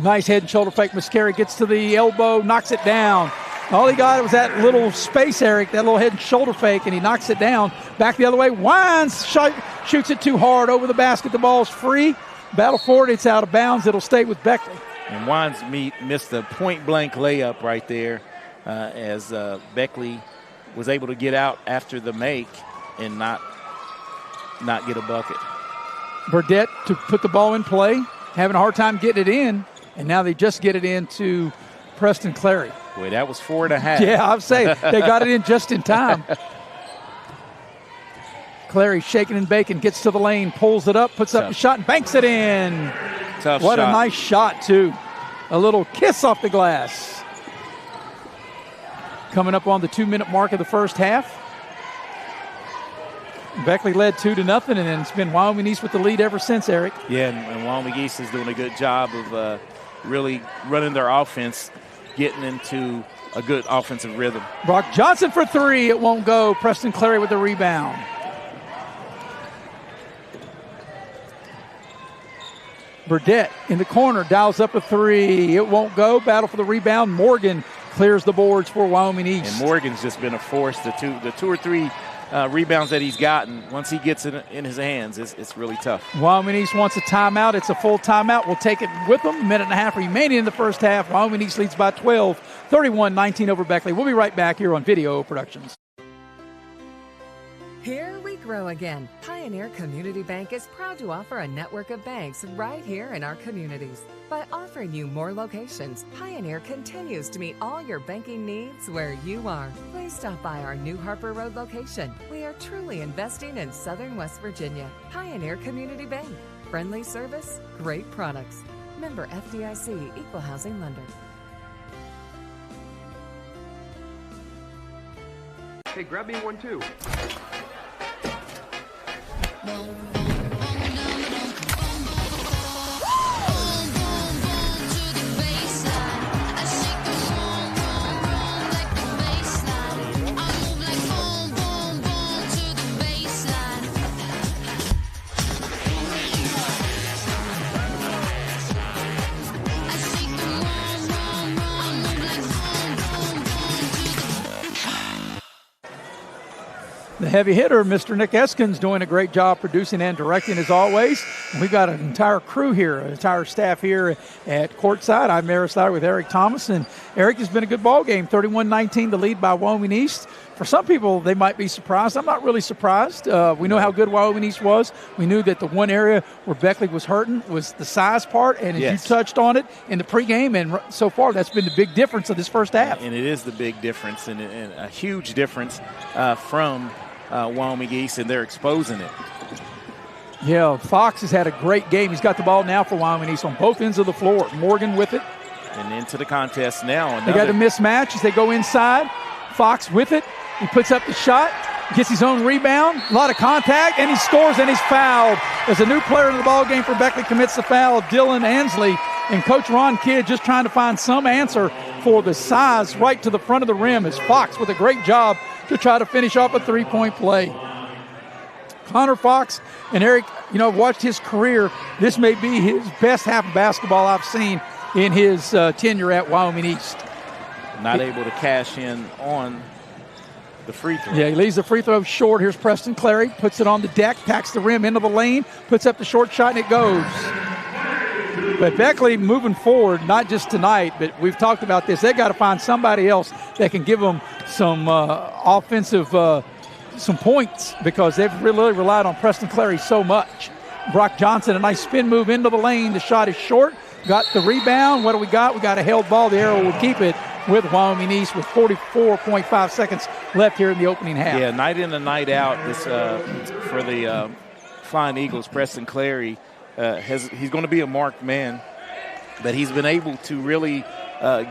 Nice head and shoulder fake. Mascari gets to the elbow, knocks it down. All he got was that little space, Eric, that little head and shoulder fake, and he knocks it down. Back the other way. Wines shoots it too hard over the basket. The ball's free. Battle for it. It's out of bounds. It'll stay with Beckley. And Wines missed a point-blank layup right there as Beckley was able to get out after the make and not get a bucket. Burdett to put the ball in play, having a hard time getting it in, and now they just get it into Preston Clary. Boy, that was 4.5. Yeah, I'd say they got it in just in time. Clary shaking and baking, gets to the lane, pulls it up, puts up the shot, and banks it in. Tough what shot. A nice shot, too. A little kiss off the glass. Coming up on the 2-minute mark of the first half. Beckley led 2-0, and then it's been Wyoming East with the lead ever since, Eric. Yeah, and Wyoming East is doing a good job of really running their offense, getting into a good offensive rhythm. Brock Johnson for 3. It won't go. Preston Clary with the rebound. Burdett in the corner, dials up a 3. It won't go. Battle for the rebound. Morgan clears the boards for Wyoming East. And Morgan's just been a force. The two or three rebounds that he's gotten, once he gets it in his hands, it's really tough. Wyoming East wants a timeout. It's a full timeout. We'll take it with them. 1.5 remaining in the first half. Wyoming East leads by 12, 31-19 over Beckley. We'll be right back here on Video Productions. Here we grow again. Pioneer Community Bank is proud to offer a network of banks right here in our communities. By offering you more locations, Pioneer continues to meet all your banking needs where you are. Please stop by our New Harper Road location. We are truly investing in Southern West Virginia. Pioneer Community Bank. Friendly service, great products. Member FDIC, Equal Housing Lender. Hey, grab me one too. The heavy hitter, Mr. Nick Eskins, doing a great job producing and directing as always. And we've got an entire crew here, an entire staff here at courtside. I'm Maris Lowry with Eric Thomas. And Eric, has been a good ball game. 31-19, the lead by Wyoming East. For some people, they might be surprised. I'm not really surprised. We know how good Wyoming East was. We knew that the one area where Beckley was hurting was the size part, and you touched on it in the pregame, and so far that's been the big difference of this first half. And it is the big difference, and a huge difference from Wyoming East, and they're exposing it. Yeah, Fox has had a great game. He's got the ball now for Wyoming East on both ends of the floor. Morgan with it. And into the contest now. They got a mismatch as they go inside. Fox with it. He puts up the shot, gets his own rebound, a lot of contact, and he scores, and he's fouled. As a new player in the ball game for Beckley commits the foul, Dylan Ansley, and Coach Ron Kidd just trying to find some answer for the size right to the front of the rim as Fox with a great job to try to finish off a three-point play. Connor Fox and Eric, watched his career. This may be his best half of basketball I've seen in his tenure at Wyoming East. Not able to cash in on the free throw. Yeah, he leaves the free throw short. Here's Preston Clary, puts it on the deck, packs the rim into the lane, puts up the short shot, and it goes. But Beckley moving forward, not just tonight, but we've talked about this. They've got to find somebody else that can give them some offensive some points because they've really relied on Preston Clary so much. Brock Johnson, a nice spin move into the lane. The shot is short. Got the rebound. What do we got? We got a held ball. The arrow will keep it with Wyoming East with 44.5 seconds left here in the opening half. Yeah, night in and night out this for the Flying Eagles. Preston Clary, he's going to be a marked man, but he's been able to really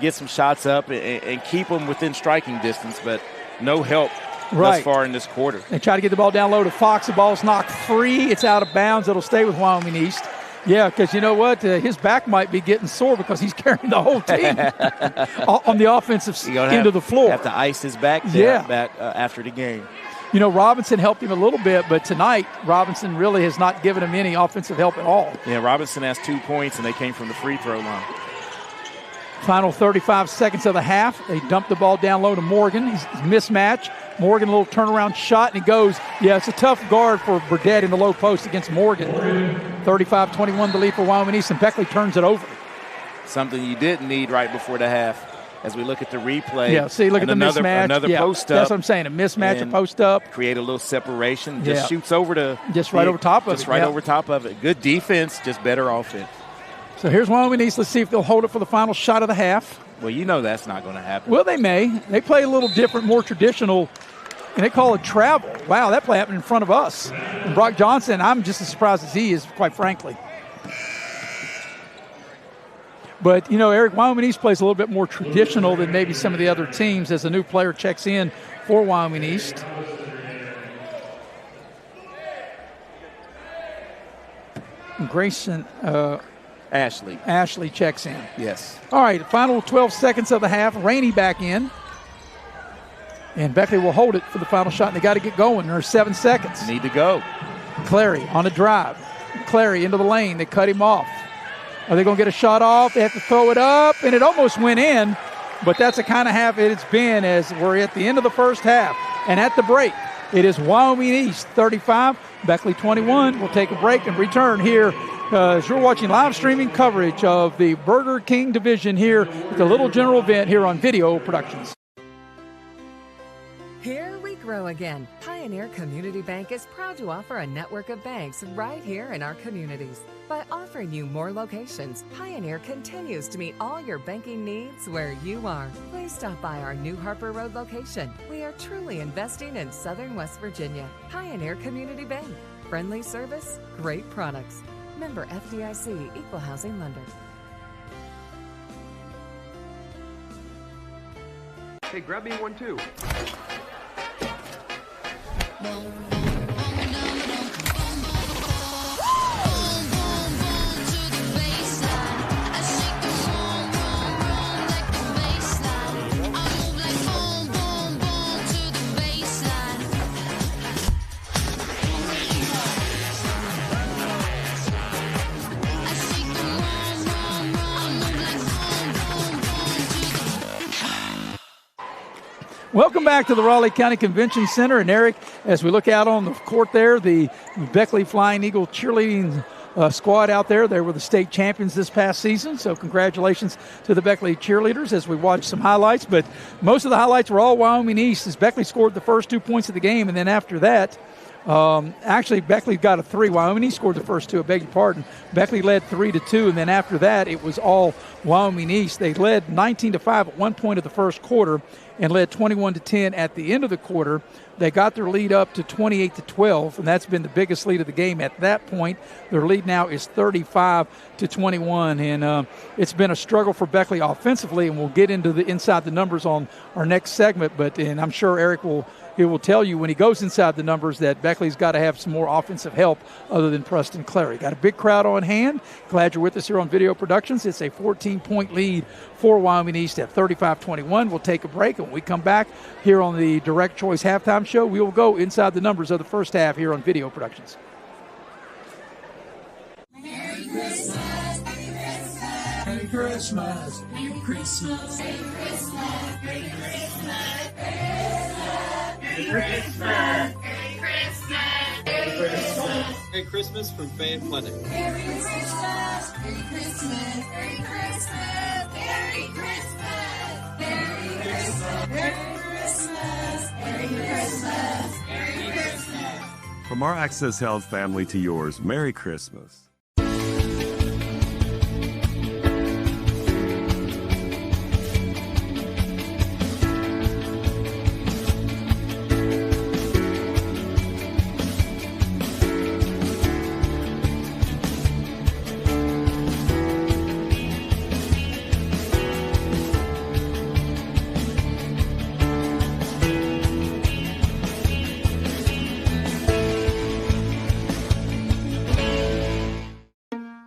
get some shots up and keep them within striking distance, but no help thus far in this quarter. They try to get the ball down low to Fox. The ball's knocked free. It's out of bounds. It'll stay with Wyoming East. Yeah, because you know what? His back might be getting sore because he's carrying the whole team on the offensive end of the floor. Have to ice his back after the game. You know, Robinson helped him a little bit, but tonight Robinson really has not given him any offensive help at all. Yeah, Robinson has 2 points, and they came from the free throw line. Final 35 seconds of the half. They dump the ball down low to Morgan. He's mismatch. Morgan, a little turnaround shot, and he goes. Yeah, it's a tough guard for Burdett in the low post against Morgan. 35-21 the lead for Wyoming East, and Beckley turns it over. Something you didn't need right before the half. As we look at the replay. Yeah, see, look at the mismatch. Another post up. That's what I'm saying, a mismatch, a post up. Create a little separation. Just shoots over to. Just right over top of it. Just right over top of it. Good defense, just better offense. So here's Wyoming East. Let's see if they'll hold it for the final shot of the half. Well, you know that's not going to happen. Well, they may. They play a little different, more traditional, and they call it travel. Wow, that play happened in front of us. And Brock Johnson, I'm just as surprised as he is, quite frankly. But, you know, Eric, Wyoming East plays a little bit more traditional than maybe some of the other teams as a new player checks in for Wyoming East. Grayson Ashley checks in. Yes. All right, final 12 seconds of the half. Rainey back in. And Beckley will hold it for the final shot, and they got to get going. There's 7 seconds. Need to go. Clary on a drive. Clary into the lane. They cut him off. Are they going to get a shot off? They have to throw it up, and it almost went in. But that's the kind of half it's been as we're at the end of the first half. And at the break, it is Wyoming East 35, Beckley 21. We'll take a break and return here as you're watching live streaming coverage of the Burger King division here at the Little General event here on Video Productions. Here we grow again. Pioneer Community Bank is proud to offer a network of banks right here in our communities. By offering you more locations, Pioneer continues to meet all your banking needs where you are. Please stop by our New Harper Road location. We are truly investing in Southern West Virginia. Pioneer Community Bank. Friendly service, great products. Member FDIC, Equal Housing Lender. Hey, grab me one too. Welcome back to the Raleigh County Convention Center. And Eric, as we look out on the court there, the Beckley Flying Eagle cheerleading squad out there, they were the state champions this past season. So congratulations to the Beckley cheerleaders as we watch some highlights. But most of the highlights were all Wyoming East as Beckley scored the first 2 points of the game. And then after that, actually, Beckley got a 3. Wyoming East scored the first 2, I beg your pardon. Beckley led 3-2, and then after that, it was all Wyoming East. They led 19-5 at one point of the first quarter and led 21-10 at the end of the quarter. They got their lead up to 28-12, and that's been the biggest lead of the game at that point. Their lead now is 35-21, and it's been a struggle for Beckley offensively, and we'll get into the inside the numbers on our next segment. And I'm sure Eric will tell you when he goes inside the numbers that Beckley's got to have some more offensive help other than Preston Clary. Got a big crowd on hand. Glad you're with us here on Video Productions. It's a 14-point lead for Wyoming East at 35-21. We'll take a break, and when we come back here on the Direct Choice Halftime Show, we will go inside the numbers of the first half here on Video Productions. Merry Christmas, Merry Christmas, Merry Christmas, Merry Christmas, Merry Christmas, Merry Christmas, Merry Christmas, Merry Christmas, Merry Christmas from Faye and Clinic. Merry Christmas, Merry Christmas, Merry Christmas, Merry Christmas, Merry Christmas, Merry Christmas. Christmas. Merry Christmas. Merry Christmas. From our Access Health family to yours, Merry Christmas.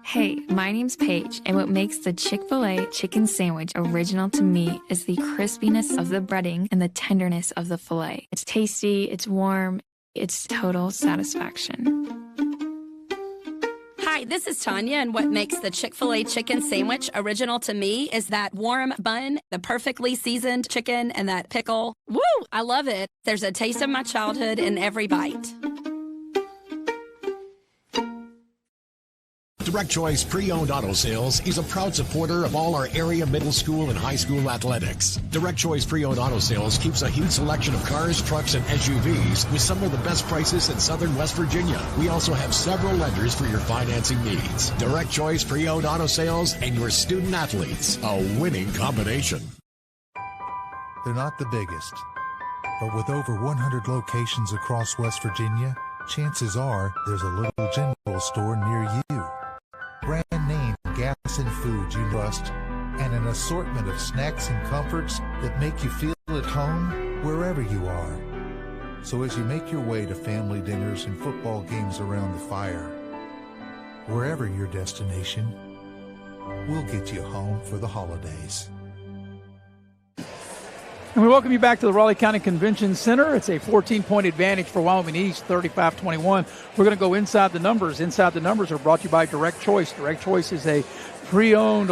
Hey, my name's Paige, and what makes the Chick-fil-A chicken sandwich original to me is the crispiness of the breading and the tenderness of the filet. It's tasty, it's warm, it's total satisfaction. Hi, this is Tanya, and what makes the Chick-fil-A chicken sandwich original to me is that warm bun, the perfectly seasoned chicken, and that pickle. Woo! I love it. There's a taste of my childhood in every bite. Direct Choice Pre-Owned Auto Sales is a proud supporter of all our area middle school and high school athletics. Direct Choice Pre-Owned Auto Sales keeps a huge selection of cars, trucks, and SUVs with some of the best prices in southern West Virginia. We also have several lenders for your financing needs. Direct Choice Pre-Owned Auto Sales and your student athletes, a winning combination. They're not the biggest, but with over 100 locations across West Virginia, chances are there's a little general store near you. Brand name gas and food you trust, and an assortment of snacks and comforts that make you feel at home wherever you are. So as you make your way to family dinners and football games around the fire, wherever your destination, we'll get you home for the holidays. And we welcome you back to the Raleigh County Convention Center. It's a 14-point advantage for Wyoming East, 35-21. We're going to go inside the numbers. Inside the numbers are brought to you by Direct Choice. Direct Choice is a pre-owned,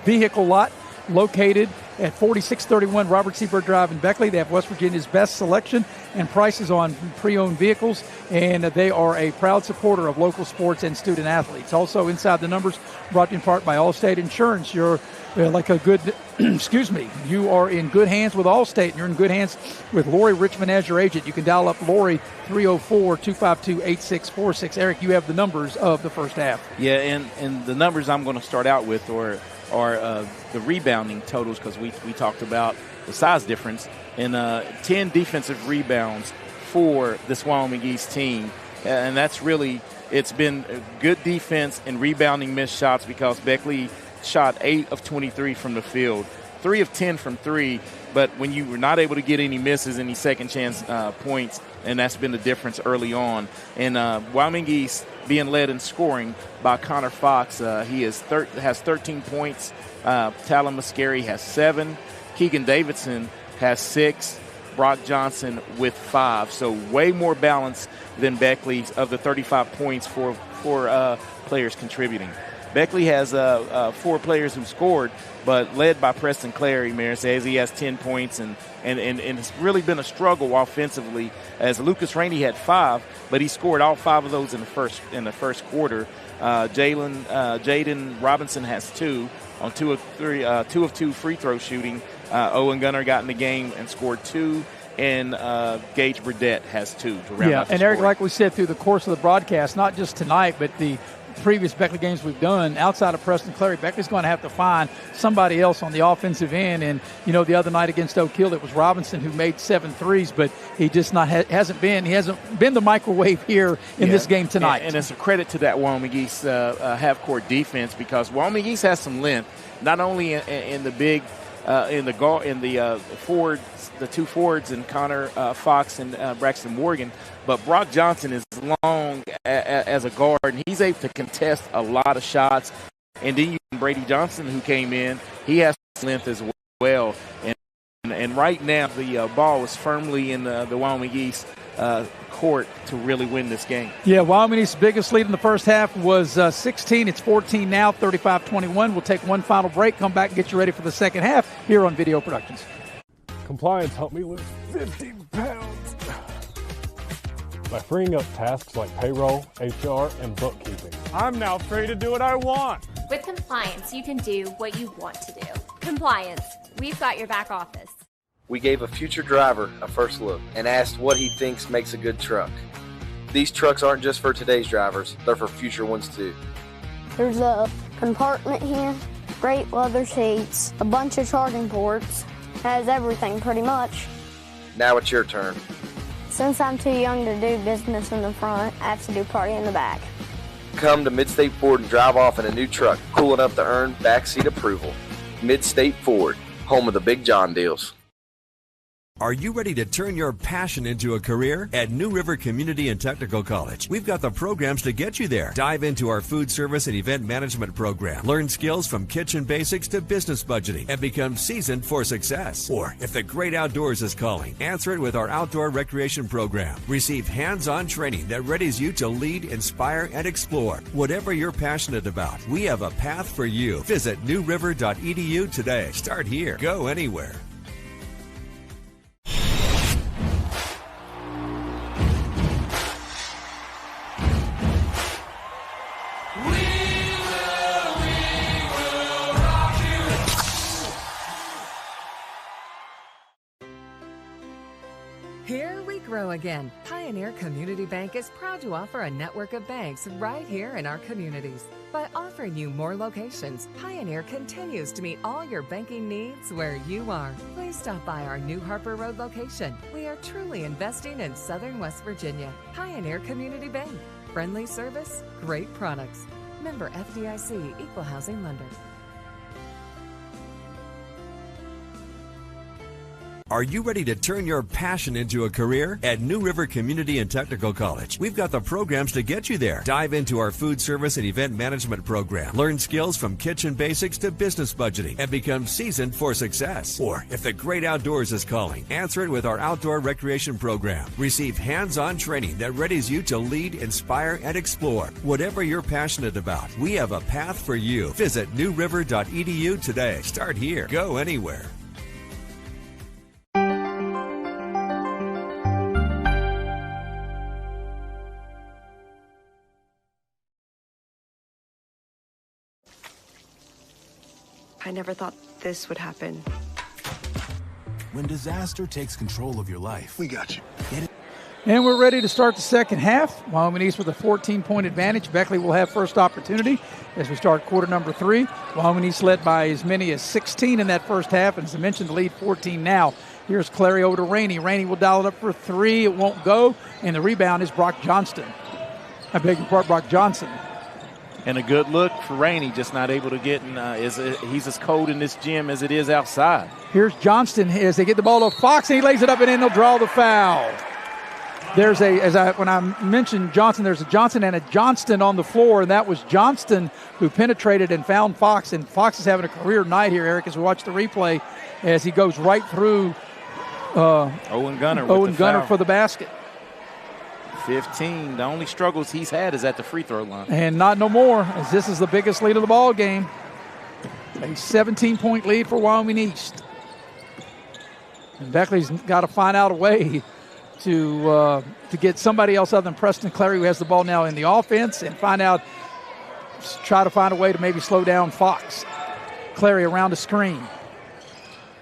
vehicle lot located at 4631 Robert C. Byrd Drive in Beckley. They have West Virginia's best selection and prices on pre-owned vehicles, and they are a proud supporter of local sports and student athletes. Also, inside the numbers, brought to you in part by Allstate Insurance. You're like a good, you are in good hands with Allstate, and you're in good hands with Lori Richmond as your agent. You can dial up Lori 304-252-8646. Eric, you have the numbers of the first half. Yeah, and the numbers I'm going to start out with are the rebounding totals, because we talked about the size difference, and 10 defensive rebounds for this Wyoming East team. And that's really, it's been good defense and rebounding missed shots, because Beckley shot 8 of 23 from the field, 3 of 10 from 3, but when you were not able to get any misses, any second chance points, and that's been the difference early on. And Wyoming East being led in scoring by Connor Fox. He has 13 points. Talon Muscari has 7. Keegan Davidson has 6. Brock Johnson with 5. So way more balance than Beckley's of the 35 points for players contributing. Beckley has 4 players who scored, but led by Preston Clary, Mayor says. He has 10 points, and it's really been a struggle offensively, as Lucas Rainey had 5, but he scored all 5 of those in the first quarter. Jaden Robinson has 2 on 2 of 2 free throw shooting. Owen Gunner got in the game and scored 2. And Gage Burdett has 2 to round out the and Eric, scoring. like we said through the course of the broadcast, not just tonight, but the previous Beckley games we've done, outside of Preston Clary, Beckley's going to have to find somebody else on the offensive end. And, the other night against Oak Hill, it was Robinson who made 7 threes, but he just hasn't been the microwave here in this game tonight. And it's a credit to that Wyoming East half-court defense, because Wyoming East has some length, not only in the big forwards, the 2 forwards, and Connor Fox and Braxton Morgan, but Brock Johnson is long as a guard, and he's able to contest a lot of shots. And then you have Brady Johnson, who came in. He has length as well. And right now the ball is firmly in the Wyoming East court to really win this game. Yeah, Wyoming East's biggest lead in the first half was 16. It's 14 now, 35-21. We'll take one final break, come back and get you ready for the second half here on Video Productions. Compliance helped me lose 50 pounds by freeing up tasks like payroll, HR, and bookkeeping. I'm now free to do what I want. With compliance, you can do what you want to do. Compliance, We've got your back office. We gave a future driver a first look and asked what he thinks makes a good truck. These trucks aren't just for today's drivers, they're for future ones too. There's a compartment here, great leather seats, a bunch of charging ports, has everything pretty much. Now it's your turn. Since I'm too young to do business in the front, I have to do party in the back. Come to Midstate Ford and drive off in a new truck, cool enough to earn backseat approval. Midstate Ford, home of the Big John deals. Are you ready to turn your passion into a career? At New River Community and Technical College, we've got the programs to get you there. Dive into our food service and event management program. Learn skills from kitchen basics to business budgeting and become seasoned for success. Or if the great outdoors is calling, answer it with our outdoor recreation program. Receive hands-on training that readies you to lead, inspire, and explore. Whatever you're passionate about, we have a path for you. Visit newriver.edu today. Start here. Go anywhere. Here we grow again. Pioneer Community Bank is proud to offer a network of banks right here in our communities. By offering you more locations, Pioneer continues to meet all your banking needs where you are. Please stop by our New Harper Road location. We are truly investing in Southern West Virginia. Pioneer Community Bank. Friendly service, great products. Member FDIC, Equal Housing Lender. Are you ready to turn your passion into a career? At New River Community and Technical College, we've got the programs to get you there. Dive into our food service and event management program. Learn skills from kitchen basics to business budgeting and become seasoned for success. Or if the great outdoors is calling, answer it with our outdoor recreation program. Receive hands-on training that readies you to lead, inspire, and explore. Whatever you're passionate about, we have a path for you. Visit newriver.edu today. Start here. Go anywhere. I never thought this would happen. When disaster takes control of your life, we got you. Get it. And we're ready to start the second half. Wyoming East with a 14-point advantage. Beckley will have first opportunity as we start quarter number 3. Wyoming East led by as many as 16 in that first half, and as I mentioned, the lead 14 now. Here's Clary over to Rainey. Rainey will dial it up for 3. It won't go, and the rebound is Brock Johnson. I beg your pardon, Brock Johnson. And a good look for Rainey, just not able to get in. He's as cold in this gym as it is outside. Here's Johnston as they get the ball to Fox, and he lays it up and in. They'll draw the foul. There's when I mentioned Johnson, there's a Johnson and a Johnston on the floor, and that was Johnston who penetrated and found Fox. And Fox is having a career night here, Eric, as we watch the replay, as he goes right through Owen Gunner for the basket. 15. The only struggles he's had is at the free throw line. And not no more, as this is the biggest lead of the ball game. A 17-point lead for Wyoming East. And Beckley's got to find out a way to get somebody else other than Preston Clary, who has the ball now in the offense, and try to find a way to maybe slow down Fox. Clary around the screen.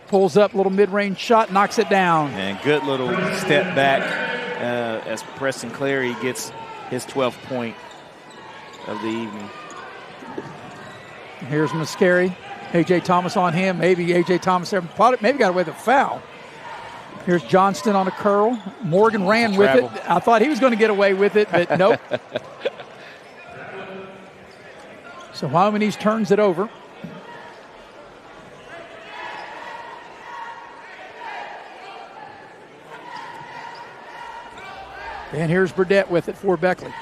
Pulls up, little mid-range shot, knocks it down. And good little step back. As Preston Clary gets his 12th point of the evening. Here's Muscari. A.J. Thomas on him. Maybe A.J. Thomas maybe got away with a foul. Here's Johnston on a curl. Morgan ran with it. I thought he was going to get away with it, but nope. So Wyoming East turns it over. And here's Burdett with it for Beckley.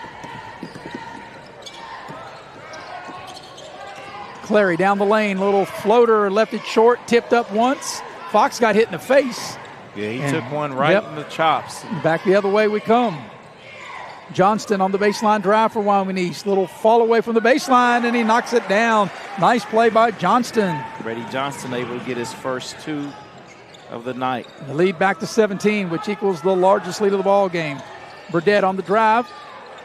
Clary down the lane, little floater, left it short, tipped up once. Fox got hit in the face. Yeah, he took one right in the chops. Back the other way we come. Johnston on the baseline drive for Wyoming East. Little fall away from the baseline, and he knocks it down. Nice play by Johnston. Brady Johnston able to get his first 2 of the night. The lead back to 17, which equals the largest lead of the ball game. Burdett on the drive,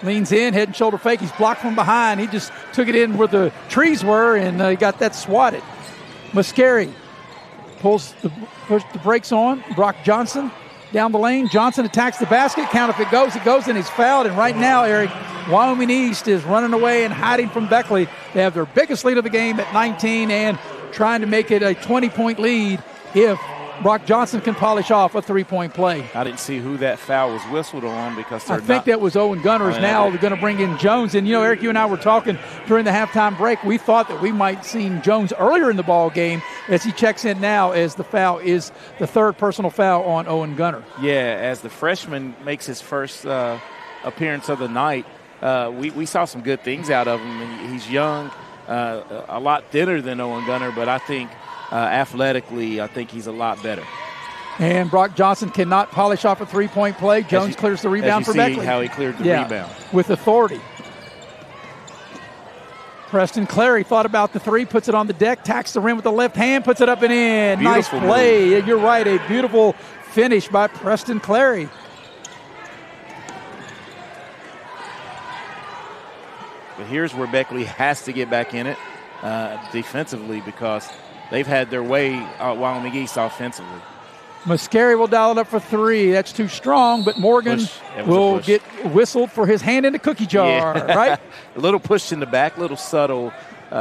leans in, head and shoulder fake. He's blocked from behind. He just took it in where the trees were, and he got that swatted. Muscari push the brakes on. Brock Johnson down the lane. Johnson attacks the basket. Count if it goes, and he's fouled. And right now, Eric, Wyoming East is running away and hiding from Beckley. They have their biggest lead of the game at 19 and trying to make it a 20-point lead if Brock Johnson can polish off a three-point play. I didn't see who that foul was whistled on because I think that was Owen Gunner. Now they're going to bring in Jones. And, Eric, you and I were talking during the halftime break. We thought that we might see Jones earlier in the ball game as he checks in now as the foul is the third personal foul on Owen Gunner. Yeah, as the freshman makes his first appearance of the night, we saw some good things out of him. And he's young, a lot thinner than Owen Gunner, but I think athletically, I think he's a lot better. And Brock Johnson cannot polish off a three-point play. Jones clears the rebound for Beckley. How he cleared the rebound. With authority. Preston Clary thought about the three, puts it on the deck, tacks the rim with the left hand, puts it up and in. Beautiful nice play. Move. You're right, a beautiful finish by Preston Clary. But here's where Beckley has to get back in it defensively because they've had their way Wyoming East offensively. Muscari will dial it up for three. That's too strong, but Morgan will get whistled for his hand in the cookie jar, right? A little push in the back, little subtle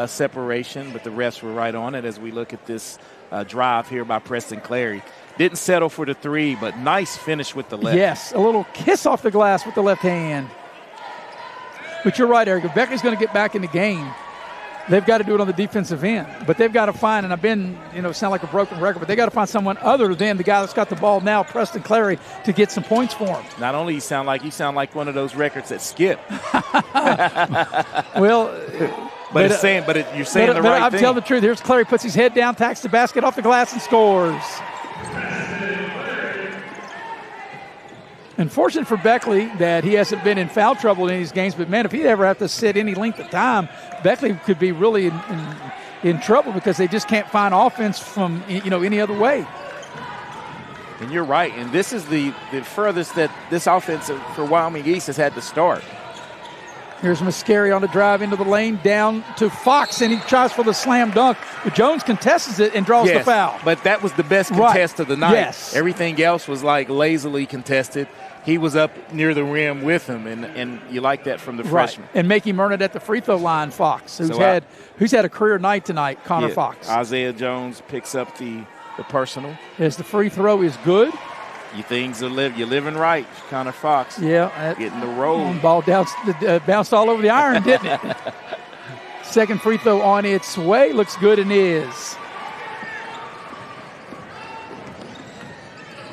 separation, but the refs were right on it as we look at this drive here by Preston Clary. Didn't settle for the three, but nice finish with the left. Yes, a little kiss off the glass with the left hand. But you're right, Eric. If Beckley's going to get back in the game, they've got to do it on the defensive end. But they've got to find, and I've been, sound like a broken record, but they got to find someone other than the guy that's got the ball now, Preston Clary, to get some points for him. Not only you sound like one of those records that skip. Well, you're saying the right thing. I'm telling the truth. Here's Clary, puts his head down, tacks the basket off the glass, and scores. Unfortunate for Beckley that he hasn't been in foul trouble in these games, but, man, if he'd ever have to sit any length of time, Beckley could be really in trouble because they just can't find offense from, any other way. And you're right, and this is the furthest that this offense for Wyoming East has had to start. Here's Muscari on the drive into the lane, down to Fox, and he tries for the slam dunk. But Jones contests it and draws the foul. But that was the best contest of the night. Yes. Everything else was like lazily contested. He was up near the rim with him, and you like that from the freshman. And make him earn it at the free throw line, Fox, who's had a career night tonight, Connor Fox. Isaiah Jones picks up the personal. As the free throw is good. You're living right, Connor Fox. Yeah. Getting the roll. Ball bounced all over the iron, didn't it? Second free throw on its way. Looks good and is.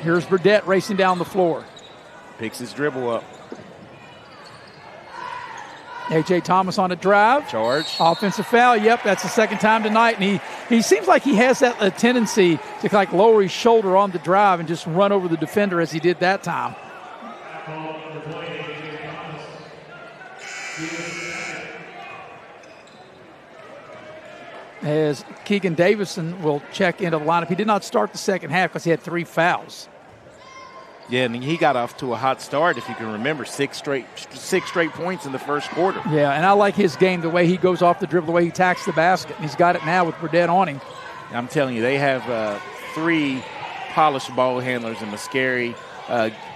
Here's Burdett racing down the floor. Picks his dribble up. A.J. Thomas on a drive. Charge. Offensive foul. Yep, that's the second time tonight. And he seems like he has that tendency to lower his shoulder on the drive and just run over the defender as he did that time. As Keegan Davison will check into the lineup. He did not start the second half because he had 3 fouls. Yeah, and he got off to a hot start, if you can remember, six straight points in the first quarter. Yeah, and I like his game, the way he goes off the dribble, the way he tacks the basket. And he's got it now with Burdett on him. I'm telling you, they have 3 polished ball handlers in Muscari,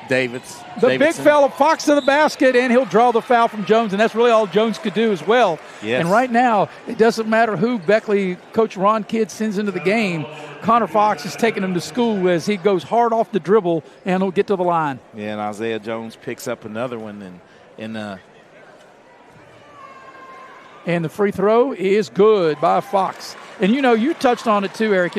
Davidson. Big fella, Fox to the basket, and he'll draw the foul from Jones, and that's really all Jones could do as well. Yes. And right now, it doesn't matter who Beckley, Coach Ron Kidd sends into the game. Connor Fox is taking him to school as he goes hard off the dribble, and he'll get to the line. Yeah, and Isaiah Jones picks up another one. And the free throw is good by Fox. And, you touched on it too, Eric.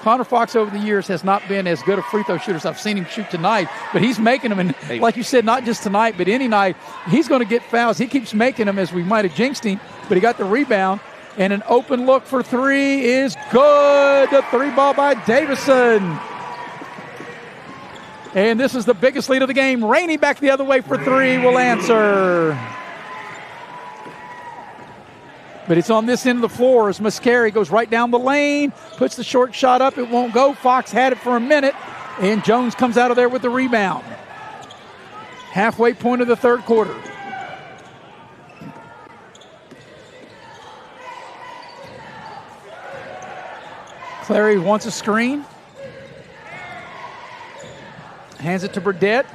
Connor Fox over the years has not been as good a free throw shooter as I've seen him shoot tonight. But he's making them. And like you said, not just tonight, but any night, he's going to get fouls. He keeps making them as we might have jinxed him. But he got the rebound. And an open look for 3 is good. The 3 ball by Davison. And this is the biggest lead of the game. Rainey back the other way for 3 will answer. But it's on this end of the floor as Muscari goes right down the lane, puts the short shot up. It won't go. Fox had it for a minute, and Jones comes out of there with the rebound. Halfway point of the third quarter. Clary wants a screen. Hands it to Burdett.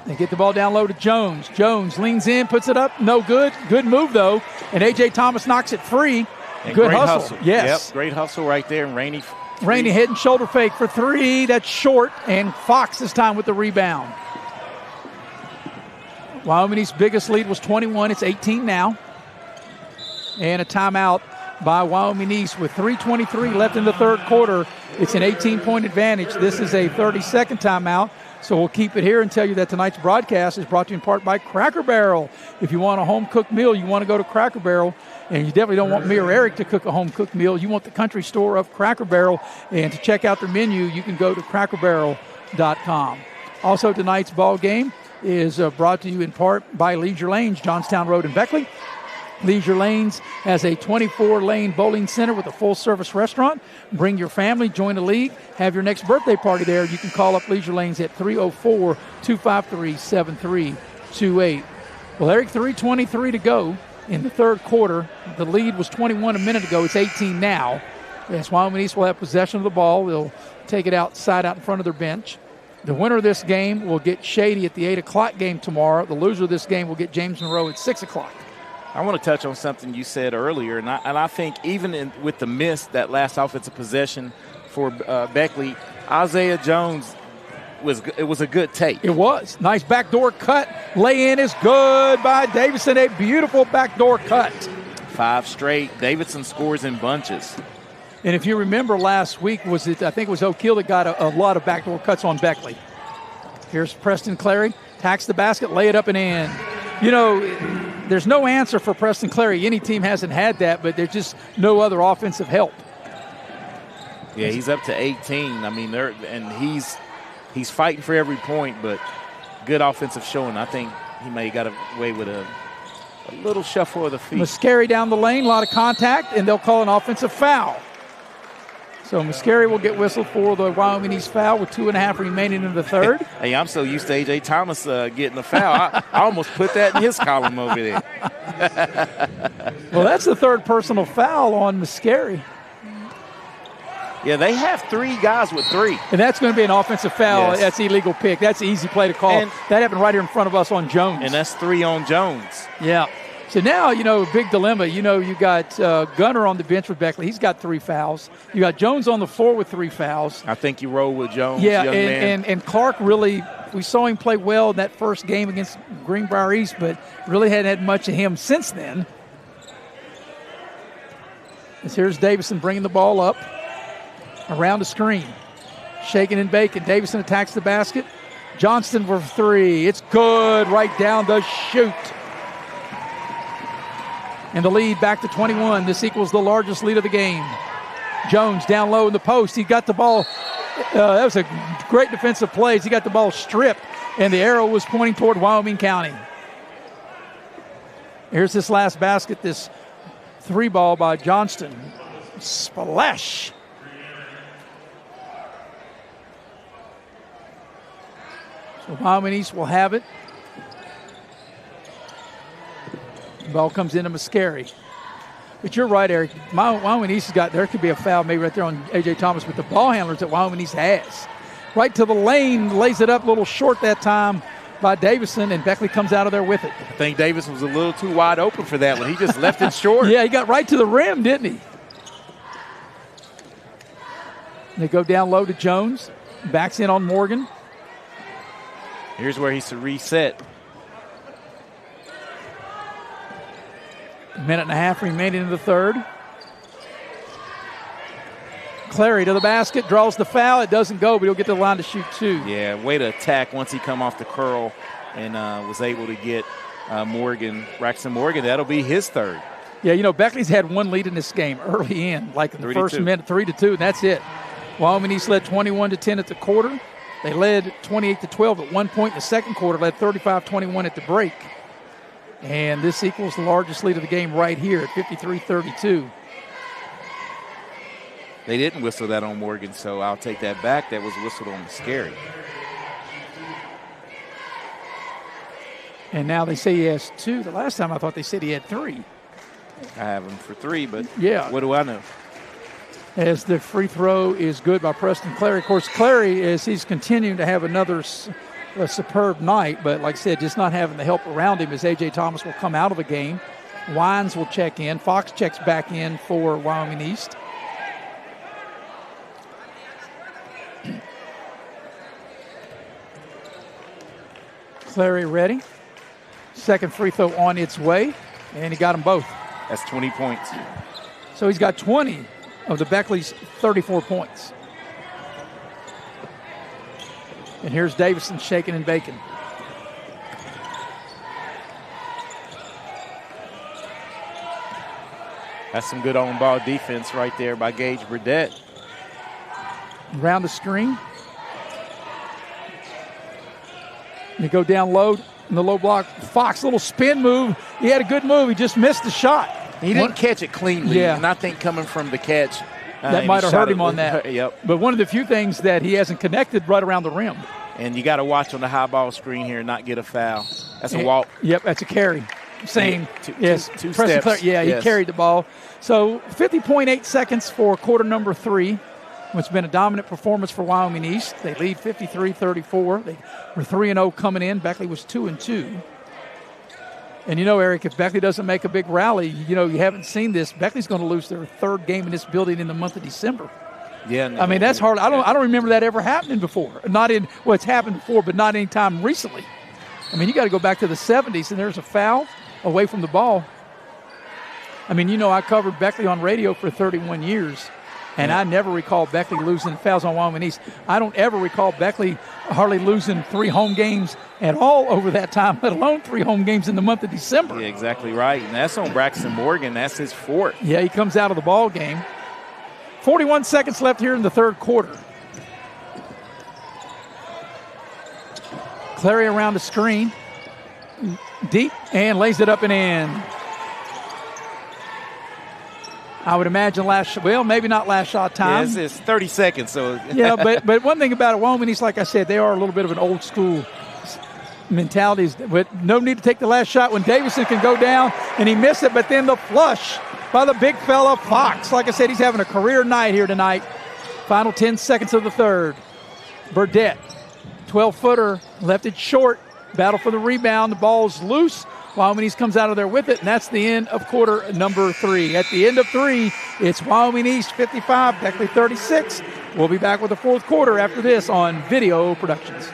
They get the ball down low to Jones. Jones leans in, puts it up. No good. Good move, though. And A.J. Thomas knocks it free. And good great hustle. Yes. Yep, great hustle right there. And Rainey head and shoulder fake for three. That's short. And Fox this time with the rebound. Wyoming East's biggest lead was 21. It's 18 now. And a timeout by Wyoming East with 3:23 left in the third quarter. It's an 18-point advantage. This is a 30-second timeout. So we'll keep it here and tell you that tonight's broadcast is brought to you in part by Cracker Barrel. If you want a home-cooked meal, you want to go to Cracker Barrel. And you definitely don't want me or Eric to cook a home-cooked meal. You want the country store of Cracker Barrel. And to check out their menu, you can go to crackerbarrel.com. Also, tonight's ball game is brought to you in part by Leisure Lanes, Johnstown Road in Beckley. Leisure Lanes has a 24-lane bowling center with a full-service restaurant. Bring your family, join a league, have your next birthday party there. You can call up Leisure Lanes at 304-253-7328. Well, Eric, 3:23 to go in the third quarter. The lead was 21 a minute ago. It's 18 now. Yes, Wyoming East will have possession of the ball. They'll take it outside out in front of their bench. The winner of this game will get Shady at the 8 o'clock game tomorrow. The loser of this game will get James Monroe at 6 o'clock. I want to touch on something you said earlier, and I think even with the miss, that last offensive possession for Beckley, Isaiah Jones, it was a good take. It was. Nice backdoor cut. Lay in is good by Davidson. A beautiful backdoor cut. 5 straight. Davidson scores in bunches. And if you remember last week, I think it was O'Keel that got a lot of backdoor cuts on Beckley. Here's Preston Clary. Tacks the basket, lay it up and in. You know, there's no answer for Preston Clary. Any team hasn't had that, but there's just no other offensive help. Yeah, he's up to 18. I mean, he's fighting for every point, but good offensive showing. I think he may have got away with a little shuffle of the feet. Muscari down the lane, a lot of contact, and they'll call an offensive foul. So Muscari will get whistled for the Wyoming East foul with 2.5 remaining in the third. Hey, I'm so used to A.J. Thomas getting a foul. I almost put that in his column over there. Well, that's the third personal foul on Muscari. Yeah, they have 3 guys with 3. And that's going to be an offensive foul. Yes. That's illegal pick. That's an easy play to call. And that happened right here in front of us on Jones. And that's 3 on Jones. Yeah. So now, big dilemma. You got Gunner on the bench with Beckley. He's got 3 fouls. You got Jones on the floor with 3 fouls. I think you roll with Jones, yeah, young man. And Clark really, we saw him play well in that first game against Greenbrier East, but really hadn't had much of him since then. As here's Davison bringing the ball up around the screen. Shaking and baking. Davison attacks the basket. Johnston for 3. It's good. Right down the chute. And the lead back to 21. This equals the largest lead of the game. Jones down low in the post. He got the ball. That was a great defensive play. He got the ball stripped, and the arrow was pointing toward Wyoming County. Here's this last basket, this 3-ball by Johnston. Splash. So Wyoming East will have it. Ball comes into Muscari. But you're right, Eric. Wyoming East has got, there could be a foul maybe right there on A.J. Thomas, but the ball handlers that Wyoming East has. Right to the lane, lays it up a little short that time by Davison, and Beckley comes out of there with it. I think Davison was a little too wide open for that one. He just left it short. Yeah, he got right to the rim, didn't he? They go down low to Jones. Backs in on Morgan. Here's where he's to reset. 1.5 minutes remaining in the third. Clary to the basket, draws the foul. It doesn't go, but he'll get to the line to shoot 2. Yeah, way to attack once he come off the curl and was able to get Braxton Morgan. That'll be his third. Yeah, Beckley's had 1 lead in this game early in, like in the first minute, 3-2, and that's it. Wyoming East led 21-10 at the quarter. They led 28-12 at one point in the second quarter, led 35-21 at the break. And this equals the largest lead of the game right here at 53-32. They didn't whistle that on Morgan, so I'll take that back. That was whistled on Muscari. And now they say he has 2. The last time I thought they said he had 3. I have him for 3, but yeah, what do I know? as the free throw is good by Preston Clary. Of course, Clary, as he's continuing to have another a superb night, but like I said, just not having the help around him as A.J. Thomas will come out of the game. Wines will check in. Fox checks back in for Wyoming East. Clary ready. Second free throw on its way, and he got them both. That's 20 points. So he's got 20 of the Beckley's 34 points. And here's Davison shaking and baking. That's some good on-ball defense right there by Gage Burdett. Around the screen. They go down low in the low block. Fox, little spin move. He had a good move. He just missed the shot. He didn't catch it cleanly. Yeah. And I think coming from the catch. That might have hurt him on that. Yep. But one of the few things that he hasn't connected right around the rim. And you got to watch on the high ball screen here and not get a foul. That's a walk. Yep, that's a carry. Same. Yes. Two steps. He carried the ball. So 50.8 seconds for quarter number 3. It's been a dominant performance for Wyoming East. They lead 53-34. They were 3-0 coming in. Beckley was 2-2. And you know, Eric, if Beckley doesn't make a big rally, you know, you haven't seen this. Beckley's going to lose their third game in this building in the month of December. Yeah, I mean, that's hard. I don't remember that ever happening before. It's happened before, but not any time recently. I mean, you got to go back to the 70s, and there's a foul away from the ball. I mean, you know, I covered Beckley on radio for 31 years, and I never recall Beckley losing fouls on Wyoming East. I don't ever recall Beckley hardly losing 3 home games at all over that time, let alone 3 home games in the month of December. Yeah, exactly right. And that's on Braxton Morgan. That's his 4th. Yeah, he comes out of the ball game. 41 seconds left here in the third quarter. Clary around the screen. Deep, and lays it up and in. I would imagine maybe not last shot time. Yeah, it's 30 seconds. So yeah, but one thing about it, Wyoming East, like I said, they are a little bit of an old school mentality. But no need to take the last shot when Davison can go down, and he missed it. But then the flush by the big fella, Fox. Like I said, he's having a career night here tonight. Final 10 seconds of the third. Burdett, 12-footer, left it short. Battle for the rebound. The ball's loose. Wyoming East comes out of there with it, and that's the end of quarter number 3. At the end of 3, it's Wyoming East 55, Beckley 36. We'll be back with the fourth quarter after this on Video Productions.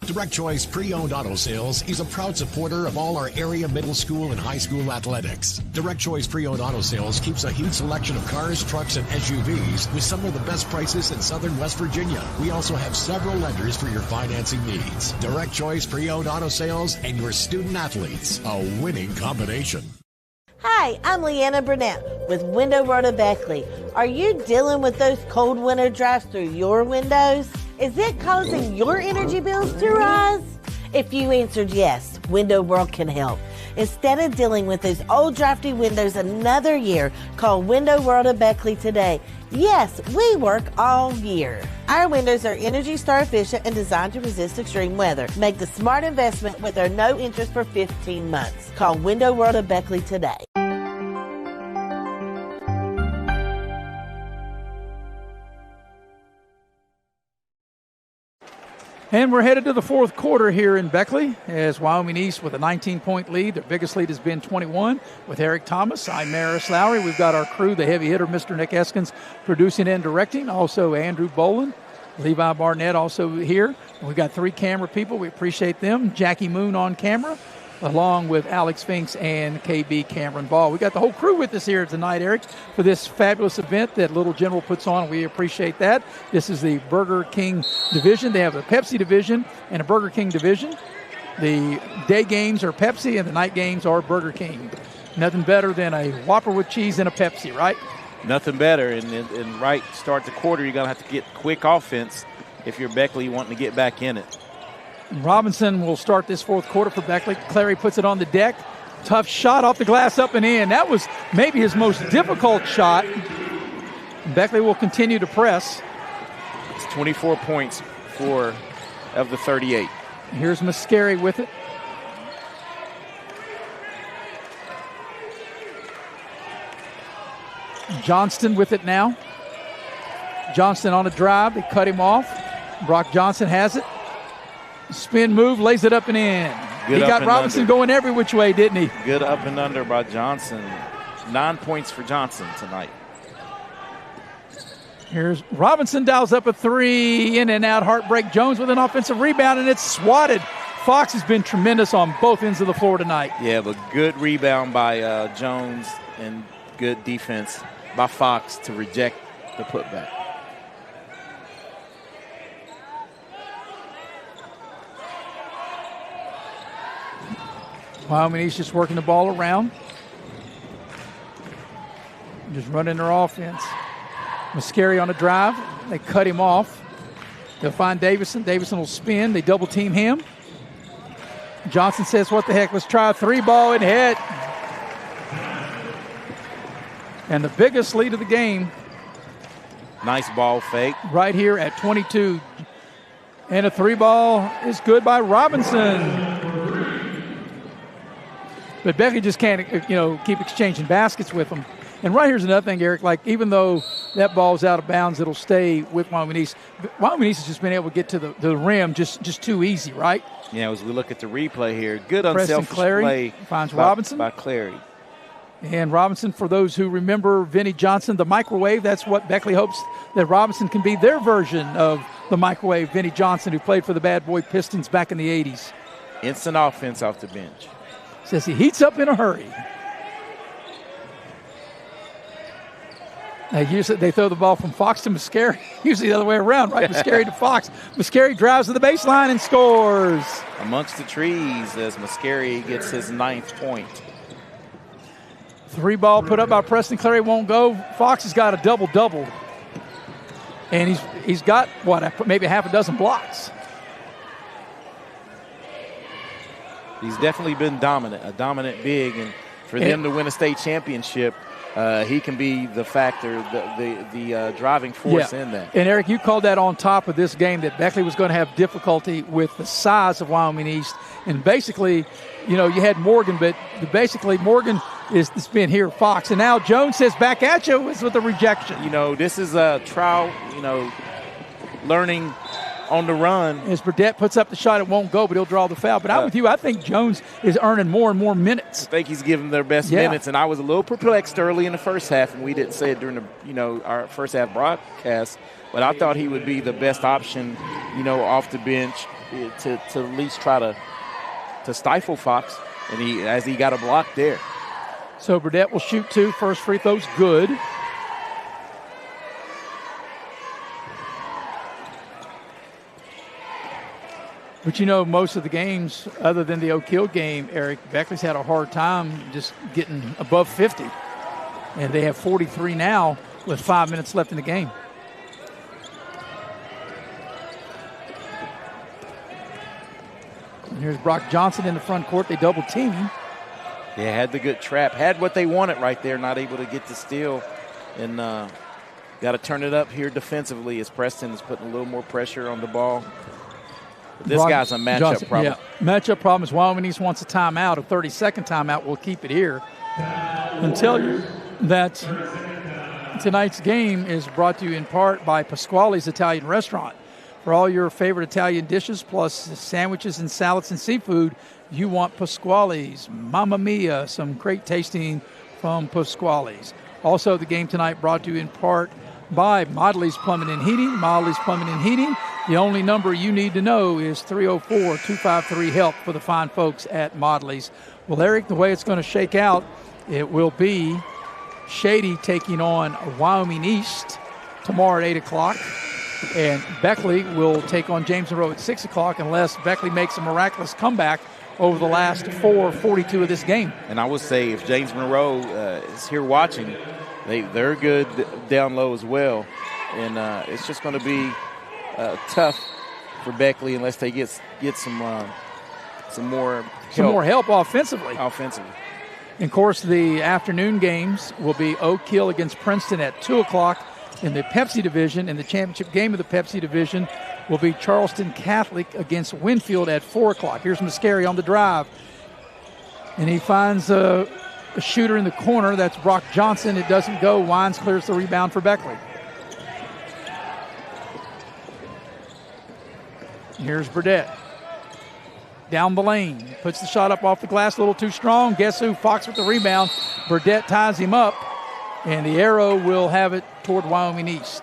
Direct Choice Pre-Owned Auto Sales is a proud supporter of all our area middle school and high school athletics. Direct Choice Pre-Owned Auto Sales keeps a huge selection of cars, trucks, and SUVs with some of the best prices in southern West Virginia. We also have several lenders for your financing needs. Direct Choice Pre-Owned Auto Sales and your student athletes, a winning combination. Hi, I'm Leanna Burnett with Window World of Beckley. Are you dealing with those cold winter drafts through your windows? Is it causing your energy bills to rise? If you answered yes, Window World can help. Instead of dealing with those old drafty windows another year, call Window World of Beckley today. Yes, we work all year. Our windows are Energy Star efficient and designed to resist extreme weather. Make the smart investment with our no interest for 15 months. Call Window World of Beckley today. And we're headed to the fourth quarter here in Beckley as Wyoming East with a 19-point lead. Their biggest lead has been 21 with Eric Thomas. I'm Maris Lowry. We've got our crew, the heavy hitter, Mr. Nick Eskins, producing and directing. Also Andrew Boland, Levi Barnett also here. And we've got 3 camera people. We appreciate them. Jackie Moon on camera, along with Alex Finks and KB Cameron Ball. We got the whole crew with us here tonight, Eric, for this fabulous event that Little General puts on. We appreciate that. This is the Burger King division. They have a Pepsi division and a Burger King division. The day games are Pepsi and the night games are Burger King. Nothing better than a Whopper with cheese and a Pepsi, right? Nothing better. And right, start the quarter, you're going to have to get quick offense if you're Beckley wanting to get back in it. Robinson will start this fourth quarter for Beckley. Clary puts it on the deck. Tough shot off the glass up and in. That was maybe his most difficult shot. Beckley will continue to press. It's 24 points of the 38. Here's Mascari with it. Johnston with it now. Johnston on a drive. They cut him off. Brock Johnson has it. Spin move, lays it up and in. Good. He got Robinson going every which way, didn't he? Good up and under by Johnson. 9 points for Johnson tonight. Here's Robinson, dials up a three, in and out, heartbreak. Jones with an offensive rebound, and it's swatted. Fox has been tremendous on both ends of the floor tonight. Yeah, but good rebound by Jones and good defense by Fox to reject the putback. Wyoming East just working the ball around. Just running their offense. Mascari on a drive. They cut him off. They'll find Davison. Davison will spin. They double team him. Johnson says, what the heck, let's try a three ball and hit. And the biggest lead of the game. Nice ball fake. Right here at 22. And a three ball is good by Robinson. But Beckley just can't, keep exchanging baskets with them. And right here's another thing, Eric, like even though that ball's out of bounds, it'll stay with Wyoming East. Wyoming East has just been able to get to the rim just too easy, right? Yeah, as we look at the replay here, good Preston unselfish Clary play finds Robinson. By Clary. And Robinson, for those who remember Vinnie Johnson, the microwave, that's what Beckley hopes that Robinson can be their version of the microwave Vinnie Johnson, who played for the Bad Boy Pistons back in the 80s. Instant offense off the bench. Says he heats up in a hurry. They throw the ball from Fox to Mascari. Usually the other way around, right? Mascari to Fox. Mascari drives to the baseline and scores. Amongst the trees as Mascari gets his 9th point. Three ball put up by Preston Clary won't go. Fox has got a double-double. And he's got, maybe half a dozen blocks. He's definitely been dominant, a dominant big. And for them to win a state championship, he can be the factor, the driving force in that. And, Eric, you called that on top of this game that Beckley was going to have difficulty with the size of Wyoming East. And basically, you had Morgan, but basically Morgan is been here, Fox. And now Jones says back at you with a rejection. This is a trial, learning on the run. As Burdett puts up the shot, it won't go, but he'll draw the foul. But I'm with you. I think Jones is earning more and more minutes. I think he's giving their best minutes, and I was a little perplexed early in the first half, and we didn't say it during our first half broadcast, but I thought he would be the best option, off the bench to at least try to stifle Fox, and he got a block there. So Burdett will shoot two. First free throw's good. But most of the games, other than the Oak Hill game, Eric, Beckley's had a hard time just getting above 50. And they have 43 now with 5 minutes left in the game. And here's Brock Johnson in the front court. They double team him. Yeah, had the good trap. Had what they wanted right there, not able to get the steal. And got to turn it up here defensively as Preston is putting a little more pressure on the ball. This guy's a matchup problem. Yeah, matchup problem is Wyoming East wants a timeout, a 30-second timeout. We'll keep it here. And tell you that tonight's game is brought to you in part by Pasquale's Italian Restaurant. For all your favorite Italian dishes, plus sandwiches and salads and seafood, you want Pasquale's. Mamma mia, some great tasting from Pasquale's. Also, the game tonight brought to you in part by Modley's Plumbing and Heating. Modley's Plumbing and Heating. The only number you need to know is 304-253-HELP for the fine folks at Modley's. Well, Eric, the way it's going to shake out, it will be Shady taking on Wyoming East tomorrow at 8 o'clock. And Beckley will take on James Monroe at 6 o'clock unless Beckley makes a miraculous comeback over the last 4:42 of this game. And I would say if James Monroe is here watching, they're good down low as well. And it's just going to be tough for Beckley unless they get some more help offensively. And of course, the afternoon games will be Oak Hill against Princeton at 2 o'clock. In the Pepsi division, in the championship game of the Pepsi division, will be Charleston Catholic against Winfield at 4 o'clock. Here's Mascari on the drive. And he finds a shooter in the corner. That's Brock Johnson. It doesn't go. Wines clears the rebound for Beckley. Here's Burdett. Down the lane. Puts the shot up off the glass. A little too strong. Guess who? Fox with the rebound. Burdett ties him up. And the arrow will have it toward Wyoming East.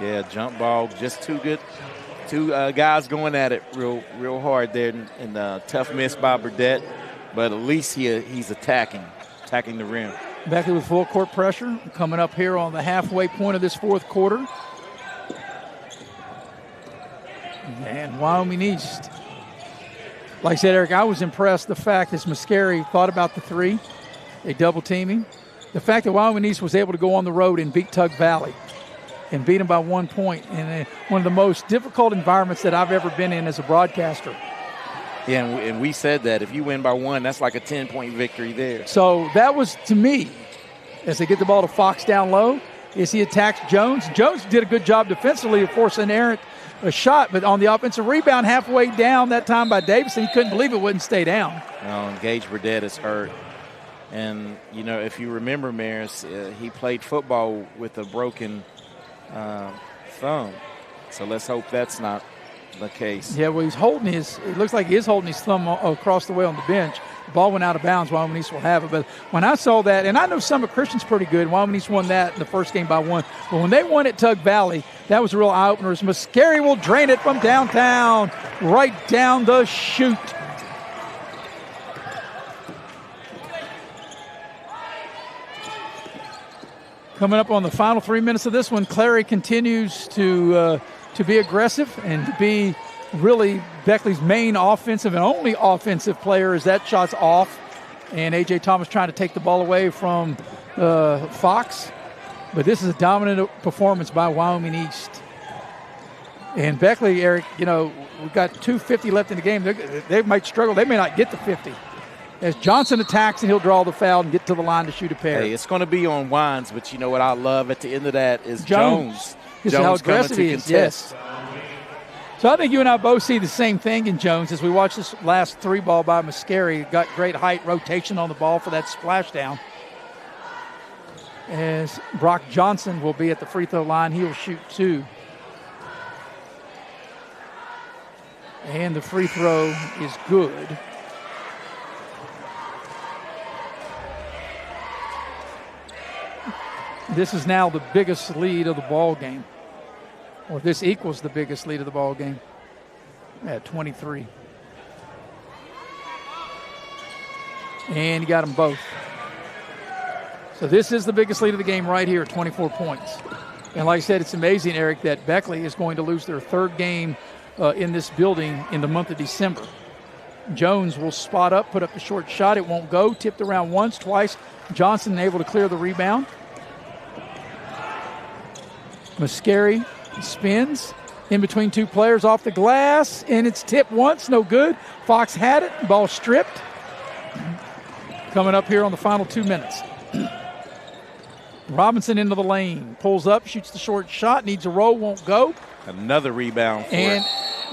Yeah, jump ball. Just too good. Two guys going at it real hard there. And tough miss by Burdett. But at least he's attacking the rim. Beckley with full court pressure. Coming up here on the halfway point of this fourth quarter. And Wyoming East. Like I said, Eric, I was impressed the fact that Muscari thought about the three. They double team him. The fact that Wyoming East was able to go on the road and beat Tug Valley and beat them by 1 point in one of the most difficult environments that I've ever been in as a broadcaster. Yeah, and we said that if you win by 1, that's like a 10-point victory there. So that was, to me, as they get the ball to Fox down low, as he attacks Jones. Jones did a good job defensively of forcing errant a shot, but on the offensive rebound halfway down that time by Davison, he couldn't believe it wouldn't stay down. And Gage Burdett is hurt. And, you know, if you remember, Maris, he played football with a broken thumb. So let's hope that's not the case. Yeah, well, it looks like he is holding his thumb across the way on the bench. The ball went out of bounds. Wyoming East will have it. But when I saw that, and I know Summit Christian's pretty good. Wyoming East won that in the first game by 1. But when they won at Tug Valley, that was a real eye-opener. Muscari will drain it from downtown, right down the chute. Coming up on the final 3 minutes of this one, Clary continues to be aggressive and to be really Beckley's main offensive and only offensive player as that shot's off. And A.J. Thomas trying to take the ball away from Fox. But this is a dominant performance by Wyoming East. And Beckley, Eric, you know, we've got 2:50 left in the game. They might struggle. They may not get to 50. As Johnson attacks, and he'll draw the foul and get to the line to shoot a pair. Hey, it's going to be on Wines, but you know what I love at the end of that is Jones. This is how aggressive he is, yes. So I think you and I both see the same thing in Jones as we watch this last 3 ball by Muscari. Got great height, rotation on the ball for that splashdown. As Brock Johnson will be at the free throw line, he'll shoot 2. And the free throw is good. This is now the biggest lead of the ball game. Or this equals the biggest lead of the ball game at 23. And you got them both. So this is the biggest lead of the game right here, 24 points. And like I said, it's amazing, Eric, that Beckley is going to lose their 3rd game in this building in the month of December. Jones will spot up, put up the short shot. It won't go. Tipped around once, twice. Johnson able to clear the rebound. Muscari spins in between 2 players off the glass, and it's tipped once, no good. Fox had it, ball stripped. Coming up here on the final 2 minutes. Robinson into the lane, pulls up, shoots the short shot, needs a roll, won't go. Another rebound for and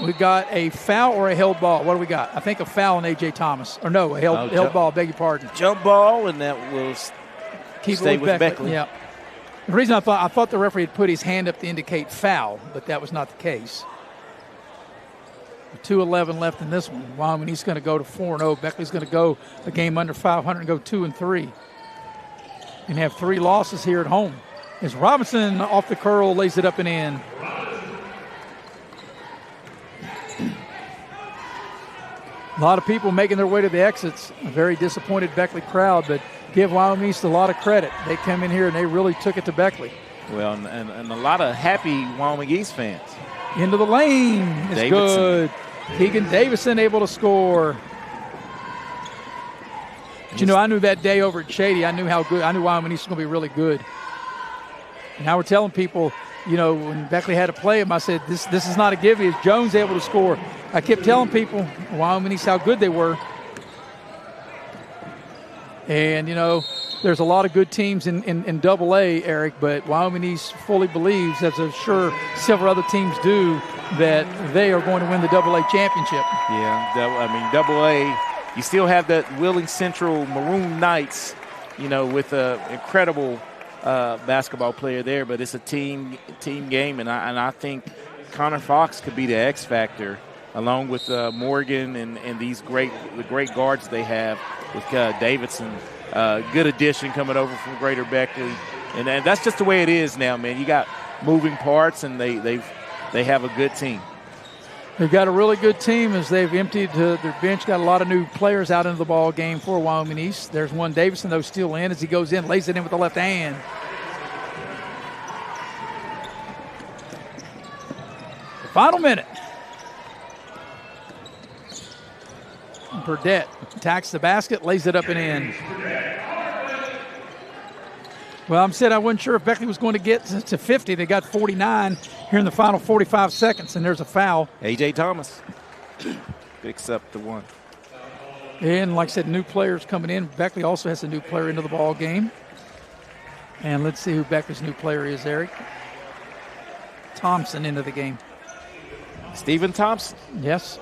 we got a foul or a held ball. What do we got? I think a foul on A.J. Thomas. Or no, a held ball, beg your pardon. Jump ball, and that will stay with Beckley. Yeah. The reason I thought the referee had put his hand up to indicate foul, but that was not the case. 2:11 left in this one. Wyoming East's going to go to 4-0. Beckley's going to go a game under 500 and go 2-3. And have 3 losses here at home. As Robinson off the curl lays it up and in. A lot of people making their way to the exits. A very disappointed Beckley crowd, but give Wyoming East a lot of credit. They come in here and they really took it to Beckley. Well, and a lot of happy Wyoming East fans. Into the lane is Davidson. Good. Keegan Davison able to score. But you know, I knew that day over at Shady, I knew Wyoming East was going to be really good. And now we're telling people, you know, when Beckley had to play him, I said, this is not a give. Is Jones able to score? I kept telling people, Wyoming East, how good they were. And, you know, there's a lot of good teams in Double-A, Eric, but Wyoming East fully believes, as I'm sure several other teams do, that they are going to win the Double-A championship. Yeah, I mean, Double-A, you still have that Wheeling Central Maroon Knights with an incredible basketball player there, but it's a team game, and I think Connor Fox could be the X factor, along with Morgan and the great guards they have with Davidson. Good addition coming over from Greater Beckley, and that's just the way it is now, man. You got moving parts, and they have a good team. They've got a really good team as they've emptied their bench, got a lot of new players out into the ball game for Wyoming East. There's one Davidson, though, still in as he goes in, lays it in with the left hand. The final minute. Burdett attacks the basket, lays it up and in. Well, I wasn't sure if Beckley was going to get to 50. They got 49 here in the final 45 seconds, and there's a foul. A.J. Thomas picks up the one. And like I said, new players coming in. Beckley also has a new player into the ball game. And let's see who Beckley's new player is, Eric. Thompson into the game. Stephen Thompson. Yes.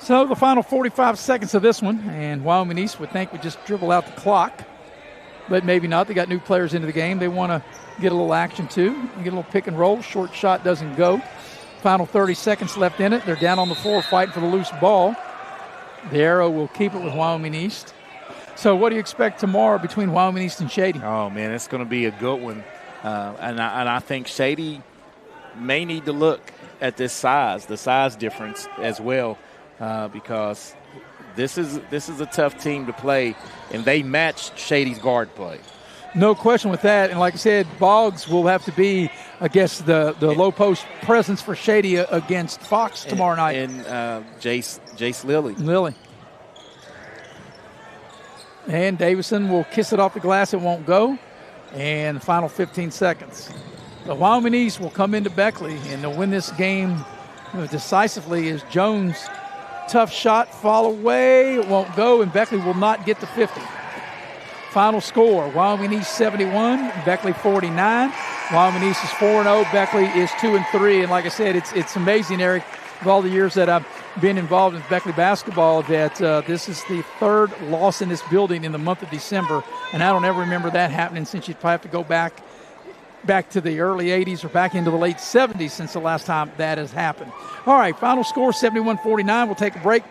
So the final 45 seconds of this one, and Wyoming East would think we just dribble out the clock. But maybe not. They got new players into the game. They want to get a little action, too. Get a little pick and roll. Short shot doesn't go. Final 30 seconds left in it. They're down on the floor fighting for the loose ball. The arrow will keep it with Wyoming East. So what do you expect tomorrow between Wyoming East and Shady? Oh, man, it's going to be a good one. And I think Shady may need to look at the size difference as well, because this is a tough team to play, and they match Shady's guard play. No question with that. And like I said, Boggs will have to be, I guess, the low post presence for Shady against Fox tomorrow night. And Jace Lilly. And Davison will kiss it off the glass. It won't go. And the final 15 seconds. The Wyoming East will come into Beckley, and they'll win this game decisively as Jones. Tough shot, fall away. It won't go, and Beckley will not get to 50. Final score, Wyoming East 71, Beckley 49. Wyoming East is 4-0, Beckley is 2-3. And like I said, it's amazing, Eric, with all the years that I've been involved in Beckley basketball, that this is the third loss in this building in the month of December. And I don't ever remember that happening since you'd probably have to go back to the early 80s or back into the late 70s since the last time that has happened. All right, final score 71-49. We'll take a break.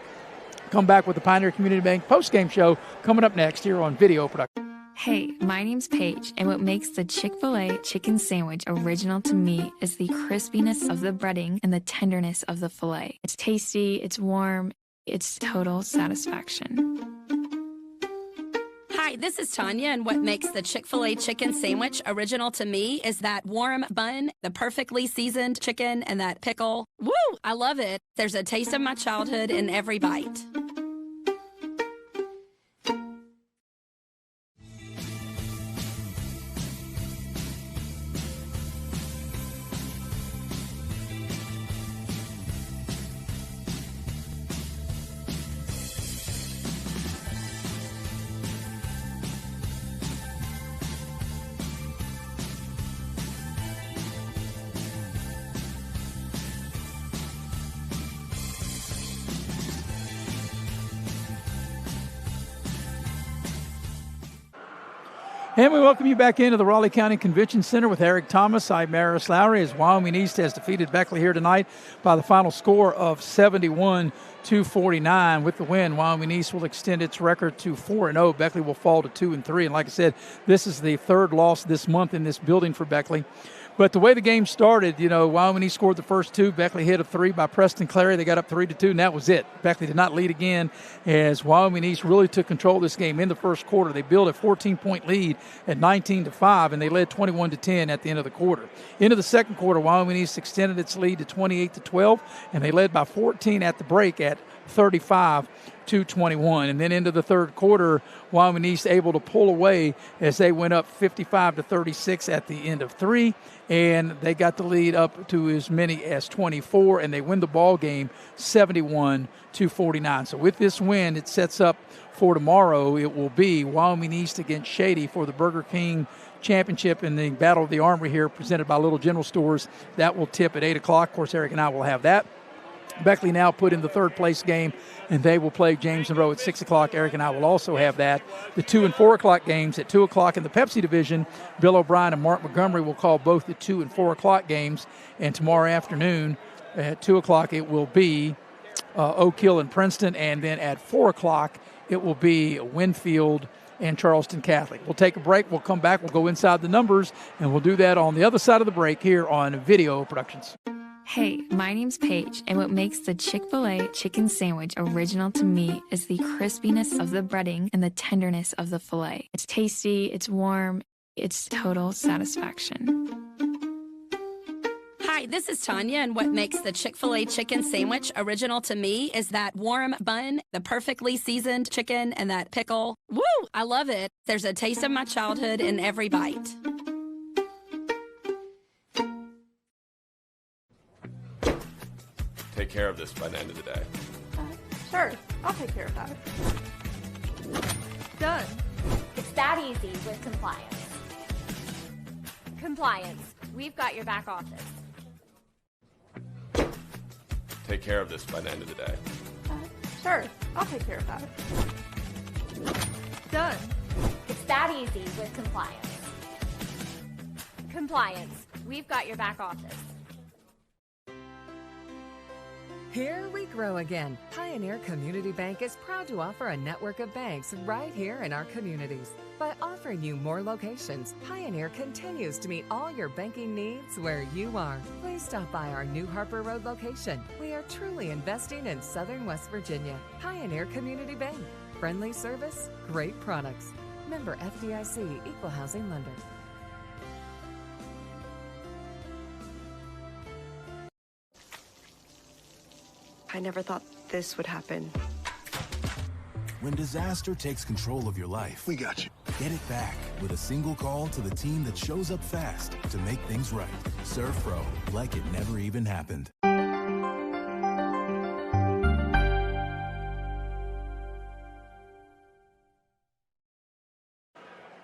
Come back with the Pioneer Community Bank post-game show coming up next here on Video Production. Hey, my name's Paige, and what makes the Chick-fil-A chicken sandwich original to me is the crispiness of the breading and the tenderness of the filet. It's tasty, it's warm, it's total satisfaction. Hi, this is Tanya, and what makes the Chick-fil-A chicken sandwich original to me is that warm bun, the perfectly seasoned chicken, and that pickle. Woo! I love it. There's a taste of my childhood in every bite. And we welcome you back into the Raleigh County Convention Center with Eric Thomas. I'm Maris Lowry as Wyoming East has defeated Beckley here tonight by the final score of 71-49. With the win, Wyoming East will extend its record to 4-0. Beckley will fall to 2-3. And like I said, this is the third loss this month in this building for Beckley. But the way the game started, Wyoming East scored the first two. Beckley hit a three by Preston Clary. They got up 3-2, and that was it. Beckley did not lead again as Wyoming East really took control of this game in the first quarter. They built a 14-point lead at 19-5, and they led 21-10 at the end of the quarter. Into the second quarter, Wyoming East extended its lead to 28-12, and they led by 14 at the break at 35-21. And then into the third quarter, Wyoming East able to pull away as they went up 55-36 at the end of three. And they got the lead up to as many as 24, and they win the ball game 71-49. So with this win, it sets up for tomorrow. It will be Wyoming East against Shady for the Burger King Championship in the Battle of the Armory here, presented by Little General Stores. That will tip at 8 o'clock. Of course, Eric and I will have that. Beckley now put in the third-place game, and they will play James Monroe at 6 o'clock. Eric and I will also have that. The 2 and 4 o'clock games at 2 o'clock in the Pepsi division. Bill O'Brien and Mark Montgomery will call both the 2 and 4 o'clock games. And tomorrow afternoon at 2 o'clock it will be Oak Hill and Princeton. And then at 4 o'clock it will be Winfield and Charleston Catholic. We'll take a break. We'll come back. We'll go inside the numbers, and we'll do that on the other side of the break here on Video Productions. Hey, my name's Paige, and what makes the Chick-fil-A chicken sandwich original to me is the crispiness of the breading and the tenderness of the filet. It's tasty, it's warm, it's total satisfaction. Hi, this is Tanya, and what makes the Chick-fil-A chicken sandwich original to me is that warm bun, the perfectly seasoned chicken, and that pickle. Woo! I love it. There's a taste of my childhood in every bite. Take care of this by the end of the day. Sure, I'll take care of that. Done. It's that easy with compliance. Compliance. We've got your back office. Take care of this by the end of the day. Sure, I'll take care of that. Done. It's that easy with compliance. Compliance. We've got your back office. Here we grow again. Pioneer Community Bank is proud to offer a network of banks right here in our communities. By offering you more locations, Pioneer continues to meet all your banking needs where you are. Please stop by our New Harper Road location. We are truly investing in Southern West Virginia. Pioneer Community Bank. Friendly service, great products. Member FDIC, Equal Housing Lender. I never thought this would happen. When disaster takes control of your life, we got you. Get it back with a single call to the team that shows up fast to make things right. Serve Pro, like it never even happened.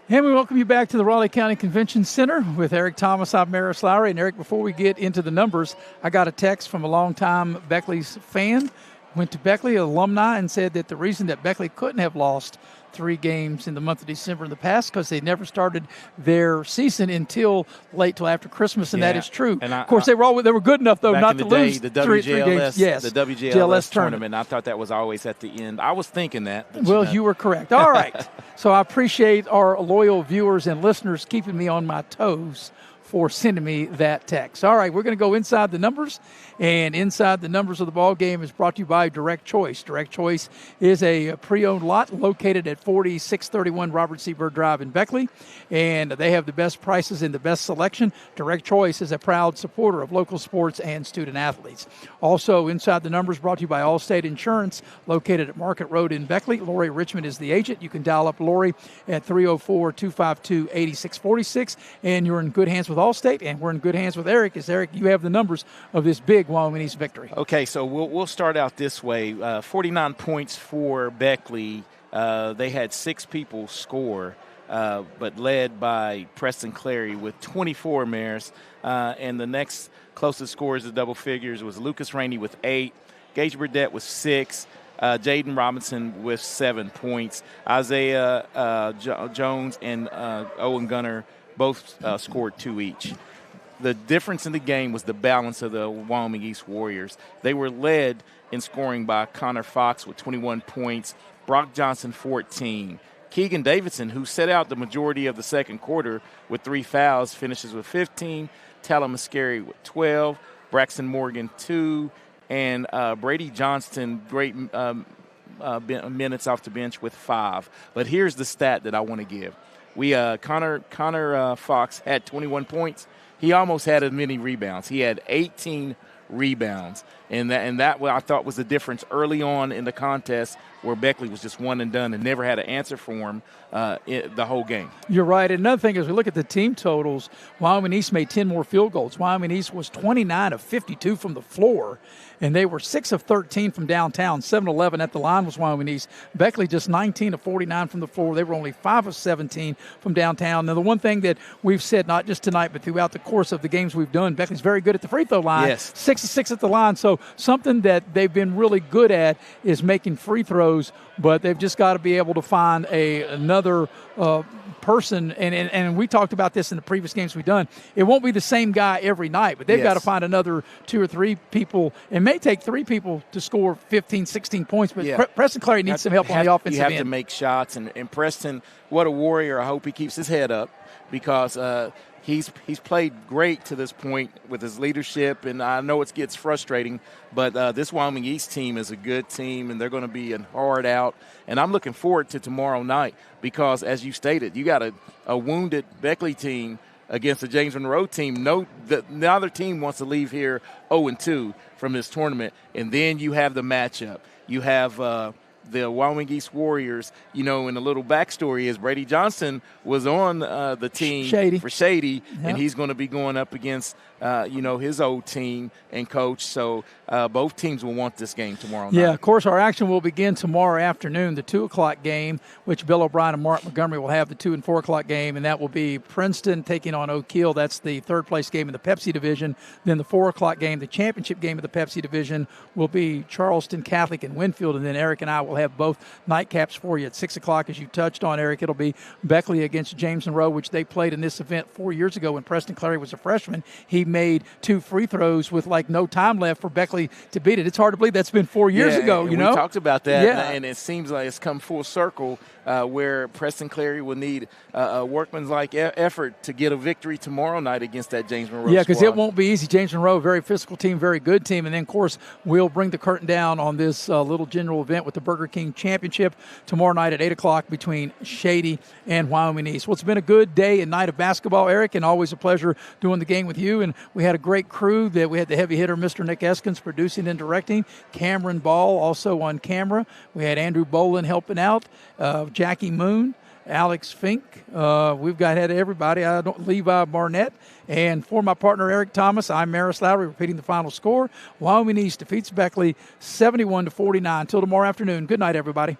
And we welcome you back to the Raleigh County Convention Center with Eric Thomas. I'm Maris Lowry. And Eric, before we get into the numbers, I got a text from a longtime Beckley's fan. Went to Beckley, alumni, and said that the reason that Beckley couldn't have lost 3 games in the month of December in the past because they never started their season until after Christmas, and that is true. And of course, they were good enough though not to lose the three games. Yes, the WJLS tournament. I thought that was always at the end. I was thinking that. Well, you were correct. All right. So I appreciate our loyal viewers and listeners keeping me on my toes for sending me that text. All right, we're going to go inside the numbers, and inside the numbers of the ball game is brought to you by Direct Choice. Direct Choice is a pre-owned lot located at 4631 Robert C. Byrd Drive in Beckley, and they have the best prices and the best selection. Direct Choice is a proud supporter of local sports and student athletes. Also, inside the numbers brought to you by Allstate Insurance, located at Market Road in Beckley. Lori Richmond is the agent. You can dial up Lori at 304-252-8646, and you're in good hands with Allstate, and we're in good hands with Eric. Eric, you have the numbers of this big Wyoming East victory. Okay, so we'll start out this way. 49 points for Beckley. They had 6 people score, but led by Preston Clary with 24 Maris. And the next closest scorers to double figures was Lucas Rainey with 8, Gage Burdett with 6, Jaden Robinson with 7 points. Isaiah Jones and Owen Gunner both scored 2 each. The difference in the game was the balance of the Wyoming East Warriors. They were led in scoring by Connor Fox with 21 points, Brock Johnson 14. Keegan Davidson, who set out the majority of the second quarter with 3 fouls, finishes with 15. Talon Mascari with 12. Braxton Morgan 2. And Brady Johnston, great minutes off the bench with 5. But here's the stat that I want to give. Connor Fox had 21 points. He almost had as many rebounds. He had 18 rebounds, and that what I thought was the difference early on in the contest, where Beckley was just one and done and never had an answer for him the whole game. You're right. And another thing is, we look at the team totals. Wyoming East made 10 more field goals. Wyoming East was 29 of 52 from the floor, and they were 6 of 13 from downtown. 7-11 at the line was Wyoming East. Beckley just 19 of 49 from the floor. They were only 5 of 17 from downtown. Now, the one thing that we've said, not just tonight, but throughout the course of the games we've done, Beckley's very good at the free throw line. Yes. 6 of 6 at the line. So So something that they've been really good at is making free throws, but they've just got to be able to find another person. And we talked about this in the previous games we've done. It won't be the same guy every night, but they've got to find another 2 or 3 people. It may take 3 people to score 15, 16 points, but Preston Clary needs some help on the offensive end. You have to make shots, and Preston, what a warrior. I hope he keeps his head up because he's played great to this point with his leadership, and I know it gets frustrating, but this Wyoming East team is a good team, and they're going to be hard out. And I'm looking forward to tomorrow night because, as you stated, you got a wounded Beckley team against the James Monroe team. Neither team wants to leave here 0-2 from this tournament. And then you have the matchup. You have the Wyoming East Warriors, and the little backstory is Brady Johnson was on the team for Shady, and he's going to be going up against, his old team and coach. So both teams will want this game tomorrow night. Yeah, of course, our action will begin tomorrow afternoon, the 2 o'clock game, which Bill O'Brien and Mark Montgomery will have the 2 and 4 o'clock game, and that will be Princeton taking on Oak Hill. That's the third-place game in the Pepsi division. Then the 4 o'clock game, the championship game of the Pepsi division, will be Charleston Catholic and Winfield, and then Eric and I will have both nightcaps for you at 6 o'clock. As you touched on, Eric, it'll be Beckley against James Monroe, which they played in this event 4 years ago when Preston Clary was a freshman. He made 2 free throws with no time left for Beckley to beat it. It's hard to believe that's been 4 years ago, We talked about that, and it seems like it's come full circle where Preston Clary will need a workman's-like effort to get a victory tomorrow night against that James Monroe Yeah, because squad. it won't be easy. James Monroe, very physical team, very good team. And then, of course, we'll bring the curtain down on this little general event with the Burger King Championship tomorrow night at 8 o'clock between Shady and Wyoming East. Well, it's been a good day and night of basketball, Eric, and always a pleasure doing the game with you. And we had a great crew. That we had the heavy hitter, Mr. Nick Eskins, producing and directing. Cameron Ball also on camera. We had Andrew Bolin helping out. Jackie Moon, Alex Fink. We've had everybody. Levi Barnett. And for my partner, Eric Thomas, I'm Maris Lowry, repeating the final score. Wyoming East defeats Beckley 71-49. Until tomorrow afternoon. Good night, everybody.